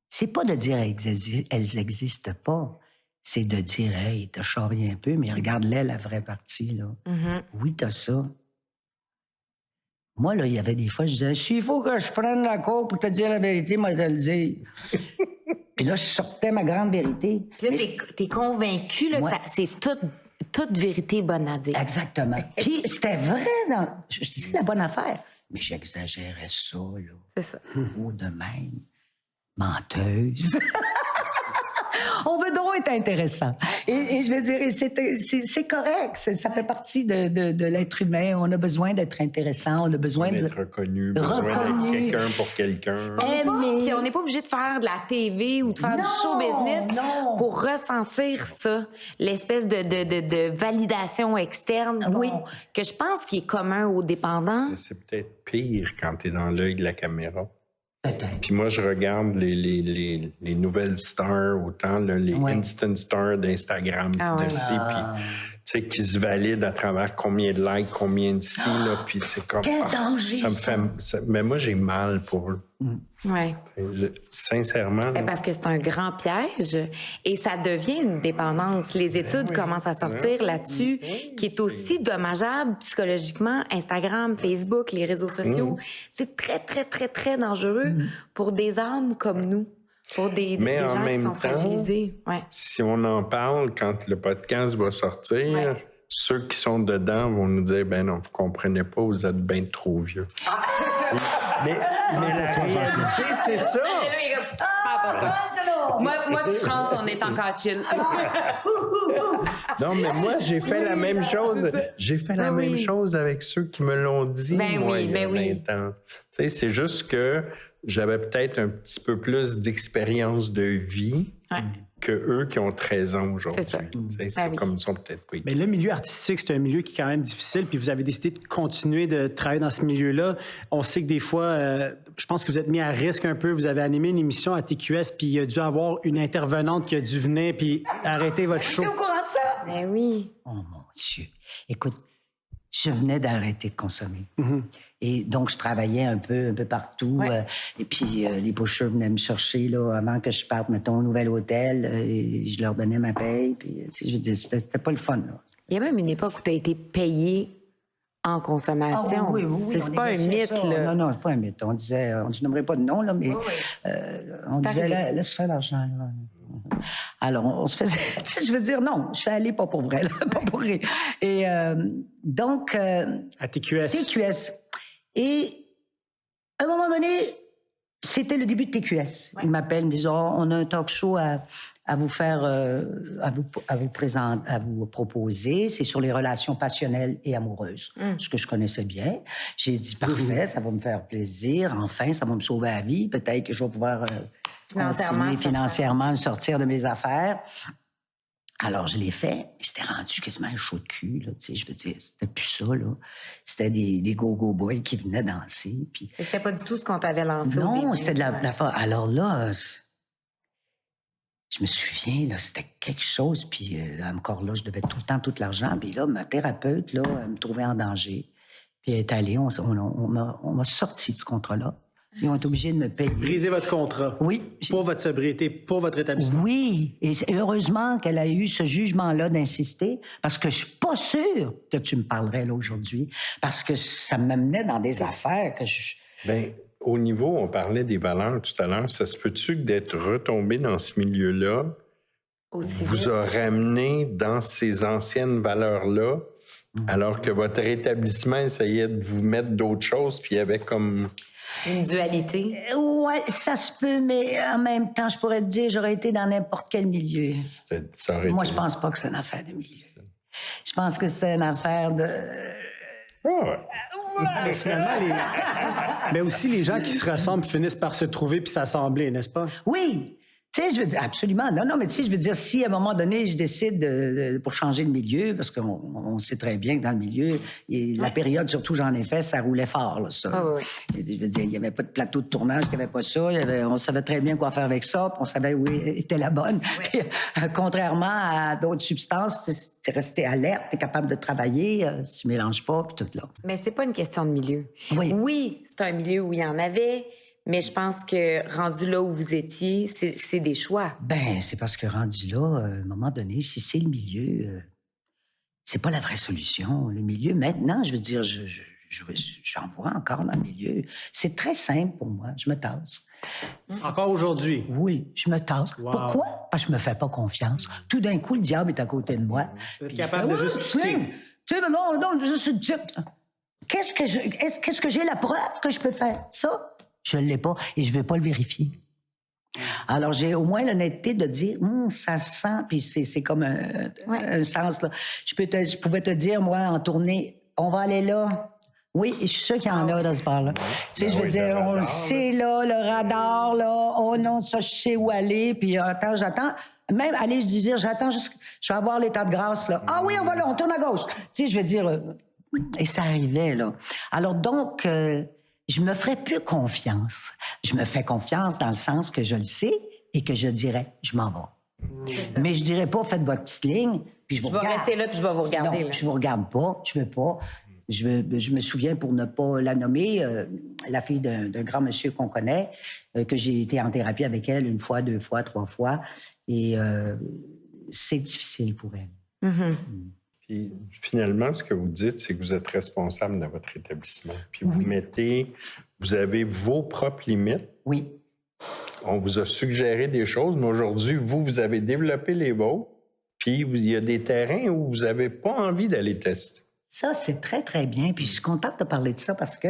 c'est pas de dire elles existent pas. C'est de dire, hey, t'as charrié un peu, mais regarde-les, la vraie partie, là. Mm-hmm. Oui, t'as ça. Moi, là, il y avait des fois, je disais, s'il faut que je prenne la coke pour te dire la vérité, moi, je te le dire. Puis là, je sortais ma grande vérité. Puis là, t'es convaincu, là, que c'est toute vérité bonne à dire. Exactement. Puis c'était vrai, je disais la bonne affaire, mais j'exagérais ça, là. C'est ça. Ou de même. Menteuse. On veut donc être intéressant. Et je veux dire, c'est correct. Ça fait partie de l'être humain. On a besoin d'être intéressant. On a besoin d'être reconnu. Besoin d'être quelqu'un pour quelqu'un. On n'est pas obligé de faire de la TV ou de faire du show business pour ressentir ça. L'espèce de validation externe que je pense qui est commun aux dépendants. C'est peut-être pire quand tu es dans l'œil de la caméra. Puis moi, je regarde les nouvelles stars, autant là, les instant stars d'Instagram, puis tu sais, qui se valident à travers combien de likes, combien de ci, là, puis c'est comme... Quel danger, ça me fait... Mais moi, j'ai mal pour eux. Oui. Sincèrement. Parce que c'est un grand piège et ça devient une dépendance. Les études commencent à sortir là-dessus, qui est aussi dommageable psychologiquement. Instagram, Facebook, les réseaux sociaux, c'est très, très, très, très dangereux pour des âmes comme nous. Pour des gens qui sont fragilisés. Ouais. Si on en parle quand le podcast va sortir, ceux qui sont dedans vont nous dire, ben non, vous comprenez pas, vous êtes bien trop vieux. Mais la réalité, c'est ça. Moi puis France, on est encore chill. Non, mais moi, j'ai fait la même chose. J'ai fait la même chose avec ceux qui me l'ont dit, il y a 20 ans. Tu sais, c'est juste que j'avais peut-être un petit peu plus d'expérience de vie que eux qui ont 13 ans aujourd'hui. C'est comme ça, peut-être. Oui. Mais le milieu artistique, c'est un milieu qui est quand même difficile, puis vous avez décidé de continuer de travailler dans ce milieu-là. On sait que des fois, je pense que vous êtes mis à risque un peu. Vous avez animé une émission à TQS, puis il y a dû avoir une intervenante qui a dû venir puis arrêter votre show. T'es au courant de ça? Ben oui. Oh mon Dieu. Écoute, je venais d'arrêter de consommer. Mm-hmm. Et donc, je travaillais un peu partout. Et puis, les pushers venaient me chercher là, avant que je parte, mettons, au nouvel hôtel. Et je leur donnais ma paye. Puis, tu sais, je veux dire, c'était pas le fun. Là. Il y a même une époque où tu as été payé en consommation. Ah, oui, c'est pas un mythe, ça. là. Non, c'est pas un mythe. On disait, on ne nommerait pas de nom, là, mais on disait, laisse faire l'argent, là. Alors, on se faisait... Je veux dire, non, je suis allée pas pour vrai, là, pas pour rire. Et donc... à TQS. TQS. Et à un moment donné, c'était le début de TQS. Ils m'appellent, ils me disent, on a un talk show à vous faire, à vous présenter, à vous proposer. C'est sur les relations passionnelles et amoureuses, ce que je connaissais bien. J'ai dit, parfait, ça va me faire plaisir. Enfin, ça va me sauver la vie. Peut-être que je vais pouvoir financièrement me sortir de mes affaires. Alors, je l'ai fait. C'était rendu quasiment un show de cul, là. Tu sais, je veux dire, c'était plus ça, là. C'était des go-go boys qui venaient danser. Puis... C'était pas du tout ce qu'on t'avait lancé. Non, c'était de la... Alors là, Je me souviens, là, c'était quelque chose, puis encore là, je devais tout le temps tout l'argent. Puis là, ma thérapeute, là, elle me trouvait en danger. Puis elle est allée, on m'a sorti de ce contrat-là. Ils ont été obligés de me payer. Briser votre contrat. Oui. Pour votre sobriété, pour votre établissement. Oui. Et heureusement qu'elle a eu ce jugement-là d'insister, parce que je suis pas sûre que tu me parlerais là aujourd'hui, parce que ça m'amenait dans des affaires que je... Bien, au niveau, on parlait des valeurs tout à l'heure, ça se peut-tu que d'être retombé dans ce milieu-là vous a ramené dans ces anciennes valeurs-là, alors que votre établissement essayait de vous mettre d'autres choses, puis il y avait comme... Une dualité? Ouais, ça se peut, mais en même temps, je pourrais te dire, j'aurais été dans n'importe quel milieu. Moi, je pense pas que c'est une affaire de milieu. Je pense que c'est une affaire de... Mais finalement, mais aussi les gens qui se ressemblent finissent par se trouver puis s'assembler, n'est-ce pas? Oui. Tu sais, je veux dire, absolument. Non, mais tu sais, je veux dire, si à un moment donné, je décide pour changer de milieu, parce qu'on sait très bien que dans le milieu, la période, surtout j'en ai fait, ça roulait fort, là, ça. Oui. Je veux dire, il n'y avait pas de plateau de tournage, il n'y avait pas ça. On savait très bien quoi faire avec ça, puis on savait où était la bonne. Puis, contrairement à d'autres substances, tu es resté alerte, tu es capable de travailler, si tu mélanges pas, puis tout là. Mais c'est pas une question de milieu. Oui, c'est un milieu où il y en avait, mais je pense que rendu là où vous étiez, c'est des choix. Ben, c'est parce que rendu là, à un moment donné, si c'est le milieu, c'est pas la vraie solution. Le milieu, maintenant, je veux dire, j'en vois encore dans le milieu. C'est très simple pour moi. Je me tasse. Encore aujourd'hui? Oui, je me tasse. Wow. Pourquoi? Parce que je me fais pas confiance. Tout d'un coup, le diable est à côté de moi. Vous êtes capable de juste quitter. Tu sais, non, je suis Qu'est-ce que j'ai la preuve que je peux faire? Ça? Je ne l'ai pas et je ne vais pas le vérifier. Alors, j'ai au moins l'honnêteté de dire, ça sent, puis c'est comme un sens, là. Je pouvais te dire, moi, en tournée, on va aller là. Oui, et je suis sûre qu'il y en a dans ce bar-là. Tu sais, je veux dire, on le sait, là, le radar, là. Oh non, ça, je sais où aller, puis attends, j'attends. Même, allez, je disais, j'attends juste, je vais avoir l'état de grâce, là. Ah oui, on va là, on tourne à gauche. Tu sais, je veux dire, et ça arrivait, là. Alors, donc, je me ferais plus confiance. Je me fais confiance dans le sens que je le sais et que je dirais, je m'en vais. Mais je dirais pas, faites votre petite ligne, puis je vous regarde. Je vais rester là, puis je vais vous regarder. Non, là. je vous regarde pas, je veux pas. Je me souviens, pour ne pas la nommer, la fille d'un grand monsieur qu'on connaît, que j'ai été en thérapie avec elle 1 fois, 2 fois, 3 fois, et c'est difficile pour elle. Mm-hmm. Puis finalement, ce que vous dites, c'est que vous êtes responsable de votre établissement. Puis vous avez vos propres limites. Oui. On vous a suggéré des choses, mais aujourd'hui, vous avez développé les vôtres. Puis il y a des terrains où vous n'avez pas envie d'aller tester. Ça, c'est très, très bien. Puis je suis contente de parler de ça parce que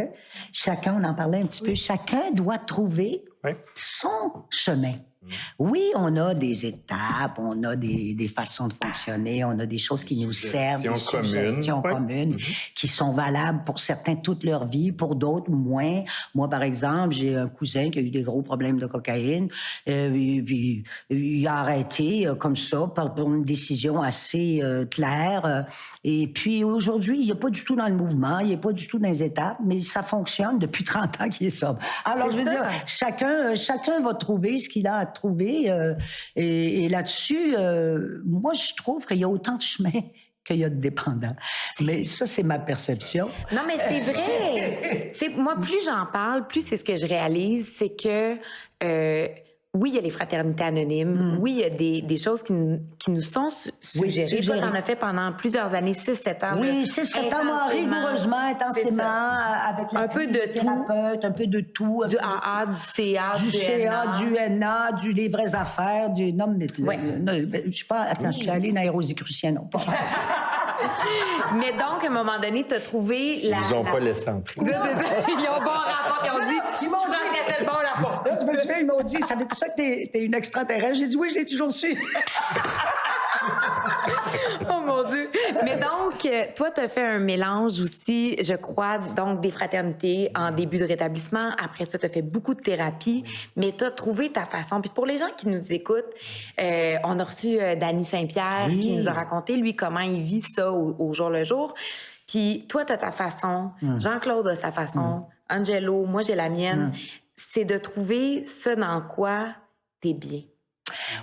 chacun, on en parlait un petit peu, chacun doit trouver son chemin. Oui, on a des étapes, on a des façons de fonctionner, on a des choses qui nous servent, des suggestions communes qui sont valables pour certains toute leur vie, pour d'autres moins. Moi, par exemple, j'ai un cousin qui a eu des gros problèmes de cocaïne, puis il a arrêté comme ça pour une décision assez claire. Et puis aujourd'hui, il n'est pas du tout dans le mouvement, il n'est pas du tout dans les étapes, mais ça fonctionne depuis 30 ans qu'il est sobre. Alors, je veux dire, chacun va trouver ce qu'il a à trouver. Et là-dessus, moi, je trouve qu'il y a autant de chemins qu'il y a de dépendants. Mais ça, c'est ma perception. Non, mais c'est vrai. Moi, plus j'en parle, plus c'est ce que je réalise, c'est que... oui, il y a les fraternités anonymes. Oui, il y a des choses qui nous sont suggérées. Toi, t'en as fait pendant plusieurs années, 6-7 ans. Oui, 6-7 ans, moi, rigoureusement, intensément, avec la thérapeute, un peu de tout. Du AA, du CA, du CA, du NA, les vraies affaires, du... Non, mais... Je suis pas... Attends, je suis allée dans Rosicrucien, non, pas... Mais donc, à un moment donné, tu as trouvé la... Ils n'ont pas laissé entrer. Ils ont bon rapport, ils ont dit, tu restes le bon rapport. Là, je me souviens, ils m'ont dit, ça fait tout ça que t'es une extraterrestre. J'ai dit, oui, je l'ai toujours su. Oh mon Dieu. Mais donc, toi, tu as fait un mélange aussi, je crois, donc des fraternités en début de rétablissement. Après ça, tu as fait beaucoup de thérapie, mais tu as trouvé ta façon. Puis pour les gens qui nous écoutent, on a reçu Danny Saint-Pierre qui nous a raconté, lui, comment il vit ça au jour le jour. Puis toi, tu as ta façon, Jean-Claude a sa façon, Angelo, moi, j'ai la mienne. C'est de trouver ce dans quoi t'es bien.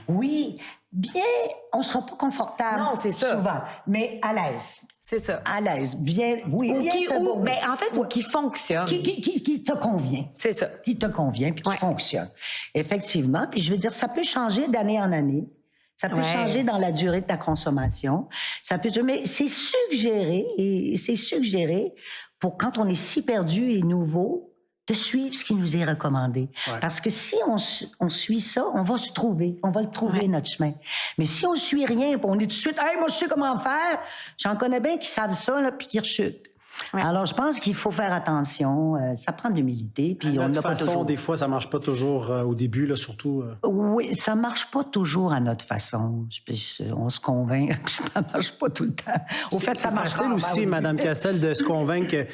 Oui, bien, on ne sera pas confortable. Non, c'est ça. Souvent, mais à l'aise. C'est ça. À l'aise, bien, oui. Ou bien, qui, c'est bon. en fait, ou qui fonctionne. Qui te convient. C'est ça. Qui te convient puis qui fonctionne. Effectivement, puis je veux dire, ça peut changer d'année en année. Ça peut changer dans la durée de ta consommation. Ça peut, mais c'est suggéré pour quand on est si perdu et nouveau, de suivre ce qui nous est recommandé. Ouais. Parce que si on suit ça, on va se trouver. On va le trouver, notre chemin. Mais si on suit rien, puis on est tout de suite, hey, moi, je sais comment faire. J'en connais bien qui savent ça, là, puis qui rechutent. Ouais. Alors, je pense qu'il faut faire attention. Ça prend de l'humilité. Puis on n'a pas toujours. Des fois, ça marche pas toujours au début, là, surtout. Oui, ça marche pas toujours à notre façon. On se convainc. Ça marche pas tout le temps. Au fait, ça marche. C'est facile aussi, Mme Castel, de se convaincre que,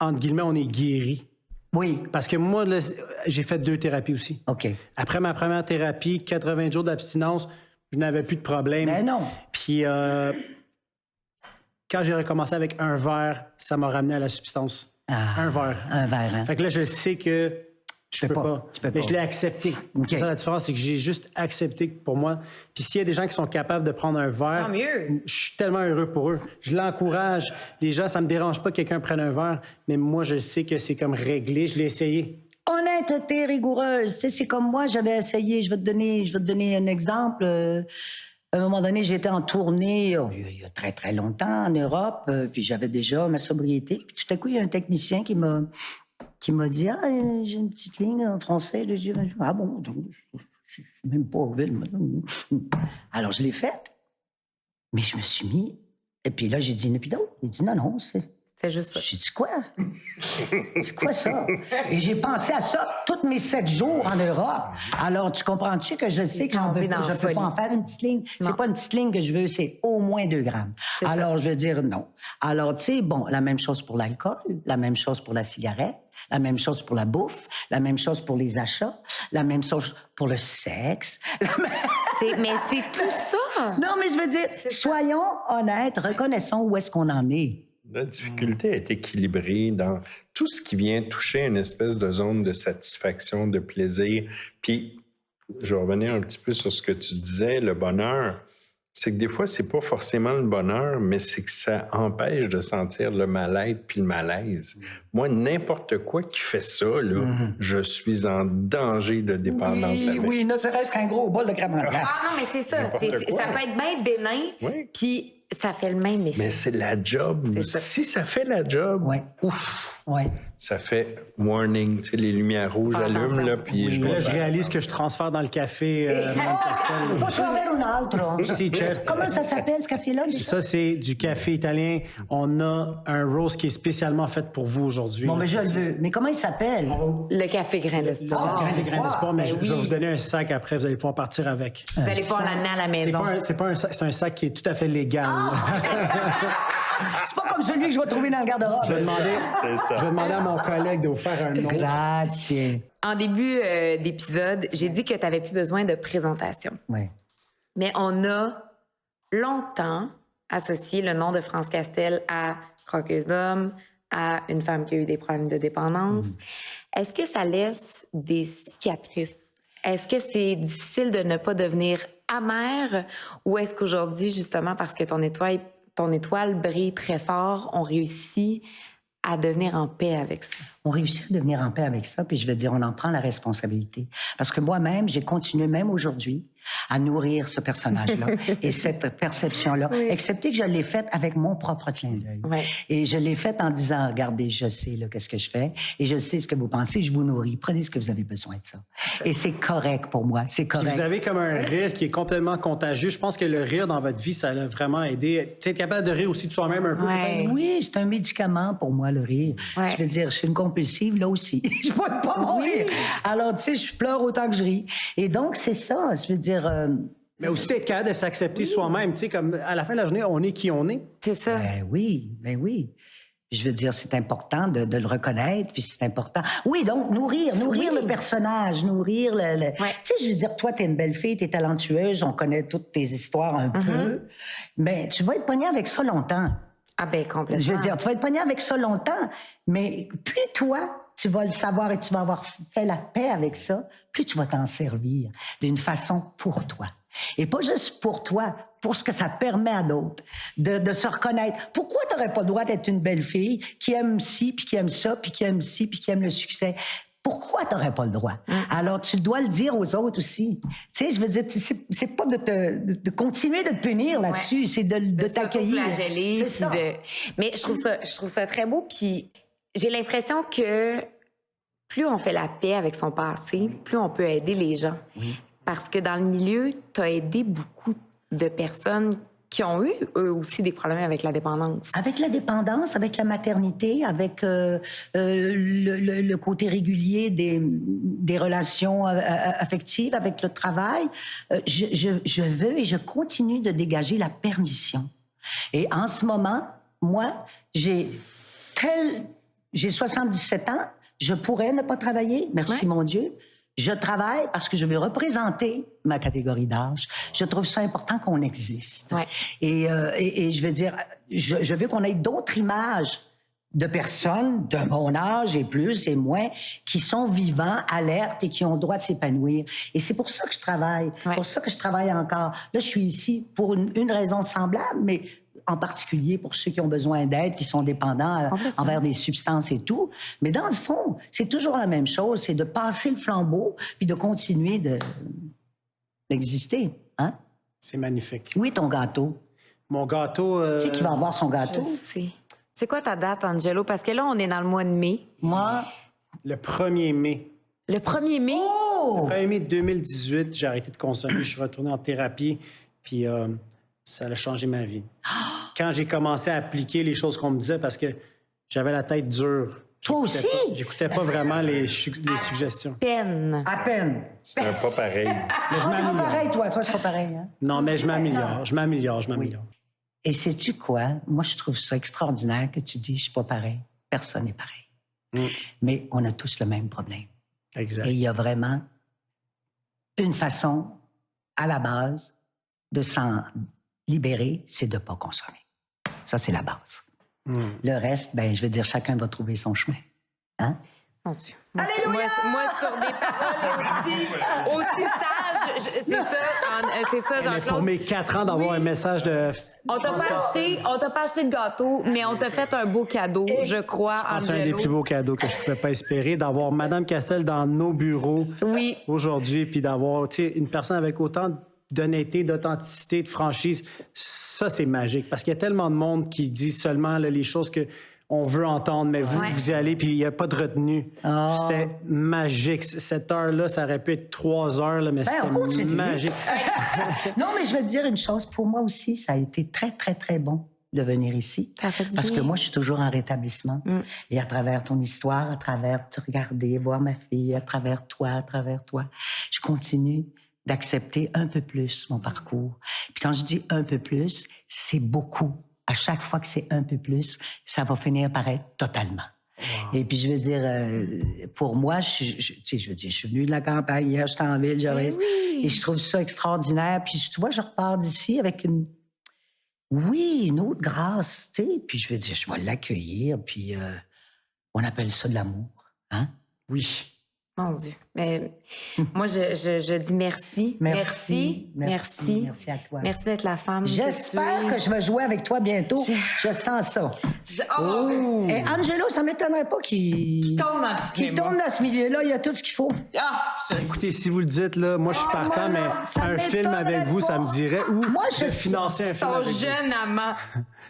entre guillemets, on est guéri. Oui. Parce que moi, là, j'ai fait 2 thérapies aussi. OK. Après ma première thérapie, 80 jours d'abstinence, je n'avais plus de problème. Mais non. Puis, quand j'ai recommencé avec un verre, ça m'a ramené à la substance. Un verre. Un verre, hein? Fait que là, je sais que je peux pas. Tu peux mais pas. je l'ai accepté. Okay. C'est ça la différence, c'est que j'ai juste accepté que pour moi. Puis s'il y a des gens qui sont capables de prendre un verre, tant mieux. Je suis tellement heureux pour eux. Je l'encourage. Les gens, ça me dérange pas que quelqu'un prenne un verre, mais moi, je sais que c'est comme réglé. Je l'ai essayé. Honnêteté rigoureuse. Tu sais, c'est comme moi, j'avais essayé. Je vais te donner un exemple. À un moment donné, j'étais en tournée il y a très, très longtemps en Europe, puis j'avais déjà ma sobriété. Puis tout à coup, il y a un technicien qui m'a dit « Ah, j'ai une petite ligne en français. » J'ai dit « Ah bon, donc, je suis même pas au ville. » Alors, je l'ai faite, mais je me suis mis... Et puis là, j'ai dit « Une d'autre. » Il dit « Non, c'est... » C'est juste ça. J'ai dit quoi? C'est quoi ça? Et j'ai pensé à ça tous mes 7 jours en Europe. Alors, tu comprends-tu que je sais que je ne peux pas en faire une petite ligne? Non. C'est pas une petite ligne que je veux, c'est au moins 2 grammes. Alors, je veux dire non. Alors, tu sais, bon, la même chose pour l'alcool, la même chose pour la cigarette, la même chose pour la bouffe, la même chose pour les achats, la même chose pour le sexe. Mais c'est tout ça! Non, mais je veux dire, soyons honnêtes, reconnaissons où est-ce qu'on en est. La difficulté est équilibrée dans tout ce qui vient toucher une espèce de zone de satisfaction, de plaisir. Puis, je vais revenir un petit peu sur ce que tu disais, le bonheur. C'est que des fois, c'est pas forcément le bonheur, mais c'est que ça empêche de sentir le mal-être puis le malaise. Moi, n'importe quoi qui fait ça, là, je suis en danger de dépendance avec. Oui, ne serait-ce qu'un gros bol de crème en glace. Ah non, mais c'est ça. Ça peut être bien bénin, puis ça fait le même effet. Mais c'est la job. Si ça fait la job, ouf, ça fait warning. Tu sais, les lumières rouges allument, là, puis je réalise que je transfère dans le café Castel. Posso avere un altro? Si, certo. Comment ça s'appelle, ce café-là? Ça, c'est du café italien. On a un roast qui est spécialement fait pour vous aujourd'hui. Bon, mais je le veux. Mais comment il s'appelle? Le café Grain d'Espoir. Le café Grain d'Espoir, mais je vais vous donner un sac après. Vous allez pouvoir partir avec. Vous allez pouvoir l'amener à la maison. C'est un sac qui est tout à fait légal. C'est pas comme celui que je vais trouver dans le garde-robe. Je vais demander à mon collègue de vous faire un autre. Grazie. En début d'épisode, j'ai dit que tu n'avais plus besoin de présentation. Oui. Mais on a longtemps associé le nom de France Castel à roqueuse d'homme, à une femme qui a eu des problèmes de dépendance. Est-ce que ça laisse des cicatrices? Est-ce que c'est difficile de ne pas devenir amère? Ou est-ce qu'aujourd'hui, justement, parce que ton étoile brille très fort, on réussit à devenir en paix avec ça? On réussit à devenir en paix avec ça, puis je vais dire, on en prend la responsabilité. Parce que moi-même, j'ai continué, même aujourd'hui, à nourrir ce personnage-là et cette perception-là, excepté que je l'ai faite avec mon propre clin d'œil. Et je l'ai faite en disant, regardez, je sais là, qu'est-ce que je fais, et je sais ce que vous pensez, je vous nourris, prenez ce que vous avez besoin de ça. Et c'est correct pour moi, c'est correct. Puis vous avez comme un rire qui est complètement contagieux. Je pense que le rire dans votre vie, ça l'a vraiment aidé. Tu sais, être capable de rire aussi de soi-même un peu. Oui, c'est un médicament pour moi, le rire. Je veux dire, je suis une compulsive, là aussi. Je ne peux pas mourir. Alors, tu sais, je pleure autant que je ris. Et donc, c'est ça, je veux dire... Mais aussi d'être capable de s'accepter soi-même. Tu sais, comme à la fin de la journée, on est qui on est. C'est ça. Ben oui. Je veux dire, c'est important de le reconnaître, puis c'est important. Oui, donc, nourrir le personnage, nourrir le... Tu sais, je veux dire, toi, t'es une belle fille, t'es talentueuse, on connaît toutes tes histoires un peu, mais tu vas être pognée avec ça longtemps. Ah ben complètement. Je veux dire, tu vas être pognée avec ça longtemps, mais plus toi, tu vas le savoir et tu vas avoir fait la paix avec ça, plus tu vas t'en servir d'une façon pour toi. Et pas juste pour toi, pour ce que ça permet à d'autres de se reconnaître. Pourquoi tu n'aurais pas le droit d'être une belle fille qui aime ci, puis qui aime ça, puis qui aime ci, puis qui aime le succès? Pourquoi tu n'aurais pas le droit? Alors, tu dois le dire aux autres aussi. Tu sais, je veux dire, c'est pas de continuer de te punir là-dessus, c'est de t'accueillir. C'est ça. Mais je trouve ça très beau, puis j'ai l'impression que plus on fait la paix avec son passé, plus on peut aider les gens. Oui. Parce que dans le milieu, tu as aidé beaucoup de personnes qui ont eu, eux aussi, des problèmes avec la dépendance. Avec la dépendance, avec la maternité, avec le côté régulier des relations affectives, avec le travail, je veux et je continue de dégager la permission. Et en ce moment, moi, j'ai 77 ans, je pourrais ne pas travailler, merci mon Dieu. Je travaille parce que je veux représenter ma catégorie d'âge. Je trouve ça important qu'on existe. Ouais. Et je veux dire, je veux qu'on ait d'autres images de personnes de mon âge et plus et moins qui sont vivants, alertes et qui ont le droit de s'épanouir. Et c'est pour ça que je travaille. Ouais. Pour ça que je travaille encore. Là, je suis ici pour une raison semblable, mais en particulier pour ceux qui ont besoin d'aide, qui sont dépendants envers des substances et tout. Mais dans le fond, c'est toujours la même chose, c'est de passer le flambeau puis de continuer d'exister. Hein? C'est magnifique. Oui, ton gâteau. Mon gâteau... Tu sais qui va avoir son gâteau? Je sais. C'est quoi ta date, Angelo? Parce que là, on est dans le mois de mai. Moi? Le 1er mai. Le 1er mai? Oh! Le 1er mai 2018, j'ai arrêté de consommer. Je suis retourné en thérapie, puis... ça a changé ma vie. Quand j'ai commencé à appliquer les choses qu'on me disait, parce que j'avais la tête dure. Toi aussi? J'écoutais pas vraiment les suggestions. À peine. C'est pas pareil. Mais je m'améliore. Pas pareil, toi. Toi, c'est pas pareil. Hein? Non, mais je m'améliore. Oui. Et sais-tu quoi? Moi, je trouve ça extraordinaire que tu dis « je suis pas pareil ». Personne n'est pareil. Mais on a tous le même problème. Exact. Et il y a vraiment une façon, à la base, de s'en libérer, c'est de ne pas consommer. Ça, c'est la base. Le reste, ben, je veux dire, chacun va trouver son chemin. Hein? Mon Dieu. Moi, sur des paroles aussi sages, c'est ça, Jean-Claude. Pour mes 4 ans d'avoir un message de... On t'a pas acheté de gâteau, mais on t'a fait un beau cadeau, je crois, Angelo. C'est un des plus beaux cadeaux que je pouvais pas espérer, d'avoir Mme Castel dans nos bureaux aujourd'hui, puis d'avoir, tu sais, une personne avec autant d'honnêteté, d'authenticité, de franchise. Ça, c'est magique, parce qu'il y a tellement de monde qui dit seulement là, les choses qu'on veut entendre, mais vous y allez, puis il n'y a pas de retenue. Oh. C'était magique. Cette heure-là, ça aurait pu être 3 heures, là, mais c'était magique. Non, mais je vais te dire une chose. Pour moi aussi, ça a été très, très, très bon de venir ici. Parce que moi, je suis toujours en rétablissement. Et à travers ton histoire, à travers te regarder, voir ma fille, à travers toi, je continue d'accepter un peu plus mon parcours. Puis quand je dis un peu plus, c'est beaucoup. À chaque fois que c'est un peu plus, ça va finir par être totalement. Wow. Et puis je veux dire, pour moi, je suis venue de la campagne, hier j'étais en ville, et je trouve ça extraordinaire. Puis tu vois, je repars d'ici avec une autre grâce, tu sais. Puis je veux dire, je vais l'accueillir, puis on appelle ça de l'amour, hein? Oui. Mon Dieu. Mais moi, je dis merci. Merci à toi. Merci d'être la femme. J'espère que je vais jouer avec toi bientôt. Je sens ça. Oh. Et Angelo, ça ne m'étonnerait pas qu'il tombe dans ce milieu-là. Il y a tout ce qu'il faut. Écoutez, si vous le dites, là, moi, je suis partant, mais un film avec vous, ça me dirait. Ou moi, je financer un film avec vous. Son jeune amant.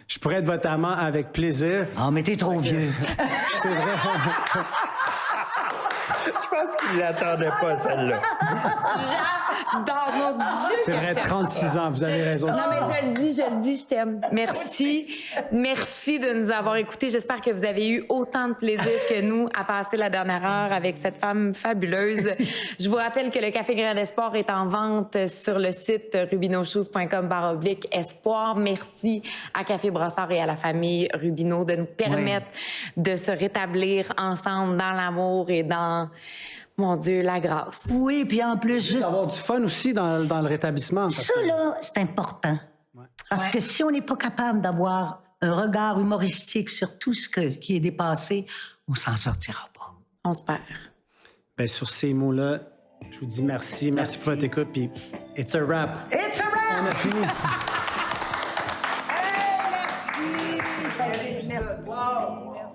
Je pourrais être votre amant avec plaisir. Ah, mais t'es trop vieux. C'est vrai. Je pense qu'il l'attendait pas, celle-là. J'adore, mon Dieu! C'est vrai, 36 ans, vous avez raison. Non, mais je le dis, je t'aime. Merci. Merci de nous avoir écoutés. J'espère que vous avez eu autant de plaisir que nous à passer la dernière heure avec cette femme fabuleuse. Je vous rappelle que le Café Grain d'Espoir est en vente sur le site rubinochose.com/espoir. Merci à Café Brossard et à la famille Rubineau de nous permettre de se rétablir ensemble dans l'amour et dans, mon Dieu, la grâce. Oui, puis en plus, juste d'avoir du fun aussi dans le rétablissement. Ça, là, c'est important. Parce que si on n'est pas capable d'avoir un regard humoristique sur tout ce qui est dépassé, on s'en sortira pas. on se perd. Bien, sur ces mots-là, je vous dis merci. Merci pour votre écoute. Puis, it's a wrap. It's a wrap! On a fini. Hey, merci! Ça a été ça. Wow!